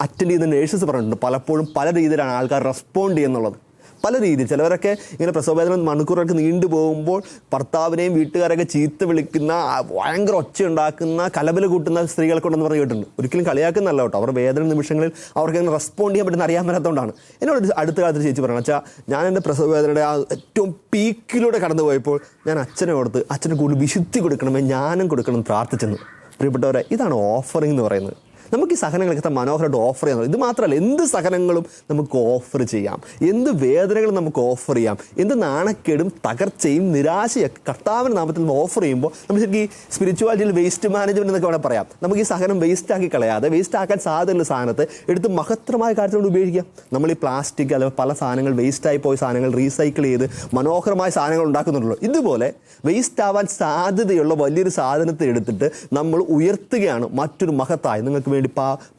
[SPEAKER 7] അറ്റൻഡ് ചെയ്യുന്ന നേഴ്സസ് പറഞ്ഞിട്ടുണ്ട് പലപ്പോഴും പല രീതിയിലാണ് ആൾക്കാർ റെസ്പോണ്ട് ചെയ്യുന്നുള്ളത്. പല രീതിയിൽ ചിലവരൊക്കെ ഇങ്ങനെ പ്രസവവേദന മണിക്കൂറൊക്കെ നീണ്ടു പോകുമ്പോൾ ഭർത്താവിനെയും വീട്ടുകാരൊക്കെ ചീത്ത വിളിക്കുന്ന, ഭയങ്കര ഒച്ച ഉണ്ടാക്കുന്ന, കലബല കൂട്ടുന്ന സ്ത്രീകൾക്കുണ്ടെന്ന് പറഞ്ഞ് കേട്ടിട്ടുണ്ട്. ഒരിക്കലും കളിയാക്കുന്നല്ല കേട്ടോ, അവരുടെ വേദന നിമിഷങ്ങളിൽ അവർക്ക് അങ്ങനെ റെസ്പോണ്ട് ചെയ്യാൻ പറ്റുന്ന അറിയാൻ പറ്റാത്തതുകൊണ്ടാണ്. എന്നോട് അടുത്ത കാലത്ത് ചേച്ചി പറയണം, വെച്ചാൽ ഞാൻ എൻ്റെ പ്രസവവേദനയുടെ ആ ഏറ്റവും പീക്കിലൂടെ കടന്നു പോയപ്പോൾ ഞാൻ അച്ഛനെ ഓർത്ത് അച്ഛന് കൂടുതൽ വിശുദ്ധി കൊടുക്കണമേ, ജ്ഞാനം കൊടുക്കണം പ്രാർത്ഥിച്ചെന്ന്. പ്രിയപ്പെട്ടവരെ, ഇതാണ് ഓഫറിംഗ് എന്ന് പറയുന്നത്. നമുക്ക് ഈ സഹനങ്ങളൊക്കെ എത്ര മനോഹരമായിട്ട് ഓഫർ ചെയ്യാൻ. ഇത് മാത്രമല്ല, എന്ത് സഹനങ്ങളും നമുക്ക് ഓഫർ ചെയ്യാം, എന്ത് വേദനകളും നമുക്ക് ഓഫർ ചെയ്യാം, എന്ത് നാണക്കേടും തകർച്ചയും നിരാശയൊക്കെ കർത്താവിൻ്റെ നാമത്തിൽ നമ്മൾ ഓഫർ ചെയ്യുമ്പോൾ നമ്മൾ ശരിക്കും ഈ സ്പിരിച്വാലിറ്റിയിൽ വേസ്റ്റ് മാനേജ്മെൻറ്റ് എന്നൊക്കെ വേണം പറയാം. നമുക്ക് ഈ സഹനം വേസ്റ്റ് ആക്കി കളയാതെ, വേസ്റ്റ് ആക്കാൻ സാധ്യതയുള്ള സാധനത്തെ എടുത്ത് മഹത്തരമായ കാര്യത്തിലൂടെ ഉപയോഗിക്കാം. നമ്മൾ ഈ പ്ലാസ്റ്റിക് അല്ലെങ്കിൽ പല സാധനങ്ങൾ വേസ്റ്റായി പോയ സാധനങ്ങൾ റീസൈക്കിൾ ചെയ്ത് മനോഹരമായ സാധനങ്ങൾ ഉണ്ടാക്കുന്നുണ്ടല്ലോ, ഇതുപോലെ വേസ്റ്റ് ആവാൻ സാധ്യതയുള്ള വലിയൊരു സാധനത്തെ എടുത്തിട്ട് നമ്മൾ ഉയർത്തുകയാണ് മറ്റൊരു മഹത്തായ, നിങ്ങൾക്ക് വേണ്ടി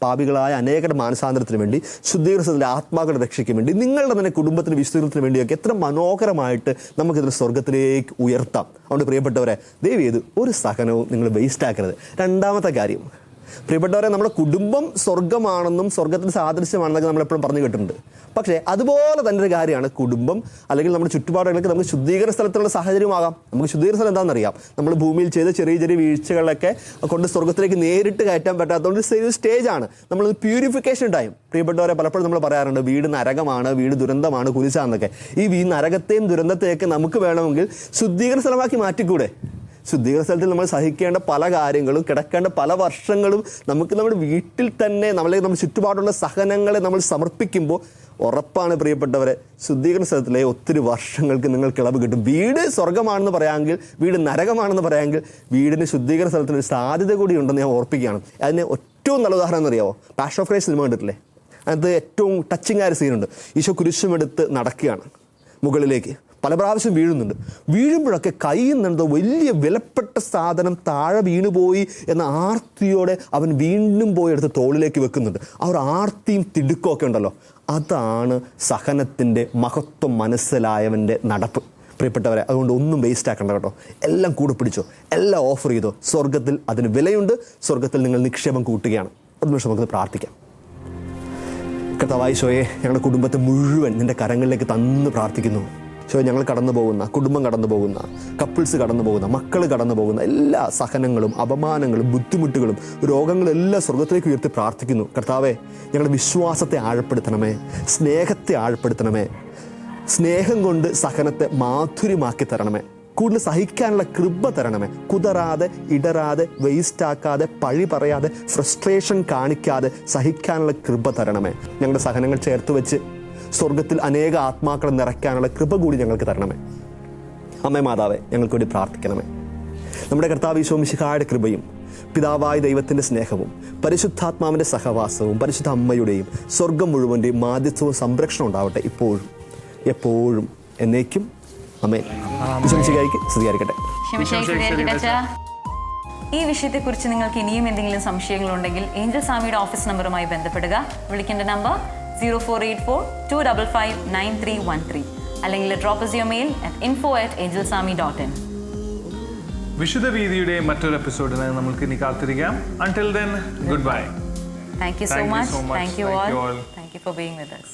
[SPEAKER 7] പാപികളായ അനേകരുടെ മാനസാന്തരത്തിന് വേണ്ടി, ശുദ്ധീകരണത്തിൻ്റെ ആത്മാക്കളുടെ രക്ഷയ്ക്ക് വേണ്ടി, നിങ്ങളുടെ തന്നെ കുടുംബത്തിന് വിശുദ്ധീകരണത്തിന് വേണ്ടിയൊക്കെ എത്ര മനോഹരമായിട്ട് നമുക്കിതിന് സ്വർഗത്തിലേക്ക് ഉയർത്താം. അതുകൊണ്ട് പ്രിയപ്പെട്ടവരെ, ദയവ് ചെയ്ത് ഒരു സഹനവും നിങ്ങൾ വേസ്റ്റ് ആക്കരുത്. രണ്ടാമത്തെ കാര്യം, പ്രിയപ്പെട്ടവരെ, നമ്മുടെ കുടുംബം സ്വർഗമാണെന്നും സ്വർഗത്തിന് സാദൃശ്യമാണെന്നൊക്കെ നമ്മളെപ്പോഴും പറഞ്ഞു കേട്ടിട്ടുണ്ട്. പക്ഷേ അതുപോലെ തന്നെ ഒരു കാര്യമാണ് കുടുംബം അല്ലെങ്കിൽ നമ്മുടെ ചുറ്റുപാടുകളൊക്കെ നമുക്ക് ശുദ്ധീകരണ സ്ഥലത്തുള്ള സാഹചര്യമാകാം. നമുക്ക് ശുദ്ധീകരണ സ്ഥലം എന്താണെന്നറിയാം, നമ്മൾ ഭൂമിയിൽ ചെയ്ത ചെറിയ ചെറിയ വീഴ്ചകളൊക്കെ കൊണ്ട് സ്വർഗത്തിലേക്ക് നേരിട്ട് കയറ്റാൻ പറ്റാത്തതുകൊണ്ട് ഒരു സ്റ്റേജാണ് നമ്മൾ പ്യൂരിഫിക്കേഷൻ ടൈം. പ്രിയപ്പെട്ടവരെ, പലപ്പോഴും നമ്മൾ പറയാറുണ്ട് വീട് നരകമാണ്, വീട് ദുരന്തമാണ്, കുരിശാന്നൊക്കെ. ഈ നരകത്തെയും ദുരന്തത്തെയൊക്കെ നമുക്ക് വേണമെങ്കിൽ ശുദ്ധീകരണ സ്ഥലമാക്കി മാറ്റിക്കൂടെ? ശുദ്ധീകരണ സ്ഥലത്തിൽ നമ്മൾ സഹിക്കേണ്ട പല കാര്യങ്ങളും, കിടക്കേണ്ട പല വർഷങ്ങളും നമുക്ക് നമ്മുടെ വീട്ടിൽ തന്നെ നമ്മുടെ ചുറ്റുപാടുള്ള സഹനങ്ങളെ നമ്മൾ സമർപ്പിക്കുമ്പോൾ ഉറപ്പാണ് പ്രിയപ്പെട്ടവരെ, ശുദ്ധീകരണ സ്ഥലത്തിലെ ഒത്തിരി വർഷങ്ങൾക്ക് നിങ്ങൾക്ക് ഇളവ് കിട്ടും. വീട് സ്വർഗമാണെന്ന് പറയാമെങ്കിൽ, വീട് നരകമാണെന്ന് പറയാമെങ്കിൽ, വീടിന് ശുദ്ധീകരണ സ്ഥലത്തിനൊരു സാധ്യത കൂടി ഉണ്ടെന്ന് ഞാൻ ഓർപ്പിക്കുകയാണ്. അതിന് ഏറ്റവും നല്ല ഉദാഹരണം എന്നറിയാമോ? പാഷൻ ഓഫ് ക്രൈസ്റ്റ് സിനിമ കണ്ടിട്ടില്ലേ? അത് ഏറ്റവും ടച്ചിങ് ആയ സീനുണ്ട്. ഈശോ കുരിശുമെടുത്ത് നടക്കുകയാണ് മുകളിലേക്ക്, പല പ്രാവശ്യം വീഴുന്നുണ്ട്. വീഴുമ്പോഴൊക്കെ കയ്യിൽ നിന്ന് വലിയ വിലപ്പെട്ട സാധനം താഴെ വീണുപോയി എന്ന ആർത്തിയോടെ അവൻ വീണ്ടും പോയി എടുത്ത് തോളിലേക്ക് വെക്കുന്നുണ്ട്. ആ ഒരു ആർത്തിയും തിടുക്കമൊക്കെ ഉണ്ടല്ലോ, അതാണ് സഹനത്തിൻ്റെ മഹത്വം മനസ്സിലായവൻ്റെ നടപ്പ്. പ്രിയപ്പെട്ടവരെ, അതുകൊണ്ട് ഒന്നും വേസ്റ്റ് ആക്കണ്ട കേട്ടോ. എല്ലാം കൂടെ പിടിച്ചോ, എല്ലാം ഓഫർ ചെയ്തോ. സ്വർഗത്തിൽ അതിന് വിലയുണ്ട്. സ്വർഗത്തിൽ നിങ്ങൾ നിക്ഷേപം കൂട്ടുകയാണ്. ഒരു നിമിഷം നമുക്ക് പ്രാർത്ഥിക്കാം. കർത്താവായ ഈശോയെ, ഞങ്ങളുടെ കുടുംബത്തെ മുഴുവൻ നിൻ്റെ കരങ്ങളിലേക്ക് തന്ന് പ്രാർത്ഥിക്കുന്നു. ഈശോ, ഞങ്ങൾ കടന്നു പോകുന്ന, കുടുംബം കടന്നു പോകുന്ന, കപ്പിൾസ് കടന്നു പോകുന്ന, മക്കൾ കടന്നു പോകുന്ന എല്ലാ സഹനങ്ങളും, അപമാനങ്ങളും, ബുദ്ധിമുട്ടുകളും, രോഗങ്ങളും എല്ലാം സ്വർഗത്തിലേക്ക് ഉയർത്തി പ്രാർത്ഥിക്കുന്നു. കർത്താവേ, ഞങ്ങളുടെ വിശ്വാസത്തെ ആഴപ്പെടുത്തണമേ, സ്നേഹത്തെ ആഴപ്പെടുത്തണമേ, സ്നേഹം കൊണ്ട് സഹനത്തെ മാധുര്യമാക്കി തരണമേ, കൂടുതൽ സഹിക്കാനുള്ള കൃപ തരണമേ. കുതറാതെ, ഇടരാതെ, വേസ്റ്റാക്കാതെ, പഴി പറയാതെ, ഫ്രസ്ട്രേഷൻ കാണിക്കാതെ സഹിക്കാനുള്ള കൃപ തരണമേ. ഞങ്ങളുടെ സഹനങ്ങൾ ചേർത്ത് വെച്ച് സ്വർഗത്തിൽ അനേക ആത്മാക്കളെ നിറയ്ക്കാനുള്ള കൃപ കൂടി ഞങ്ങൾക്ക് തരണമേ. അമ്മേ മാതാവേ, ഞങ്ങൾക്ക് വേണ്ടി പ്രാർത്ഥിക്കണമേ. നമ്മുടെ കർത്താവ് ഈശോ മിശിഹായുടെ കൃപയും പിതാവായ ദൈവത്തിൻ്റെ സ്നേഹവും പരിശുദ്ധാത്മാവിൻ്റെ സഹവാസവും പരിശുദ്ധ അമ്മയുടെയും സ്വർഗം മുഴുവൻ്റെയും മാധ്യസ്ഥവും സംരക്ഷണം ഉണ്ടാവട്ടെ, ഇപ്പോഴും എപ്പോഴും എന്നേക്കും. അമ്മേ. ഈശോമിശിഹായ്ക്ക് സ്തുതിയായിരിക്കട്ടെ.
[SPEAKER 2] ഈ വിഷയത്തെക്കുറിച്ച് നിങ്ങൾക്ക് ഇനിയും എന്തെങ്കിലും സംശയങ്ങളുണ്ടെങ്കിൽ ഏഞ്ചൽ സാമിയുടെ ഓഫീസ് നമ്പറുമായി ബന്ധപ്പെടുക. വിളിക്കേണ്ട നമ്പർ 0484-255-9313 അല്ലെങ്കിൽ drop us your mail at info@angelsami.in.
[SPEAKER 1] വിശുദ്ധ വീതിയുടെ മറ്റൊരു എപ്പിസോഡിന് നമുക്ക് ഇനി കാത്തിരിക്കാം. Until then, goodbye.
[SPEAKER 2] Thank you so much. Thank you all. Thank you for being with us.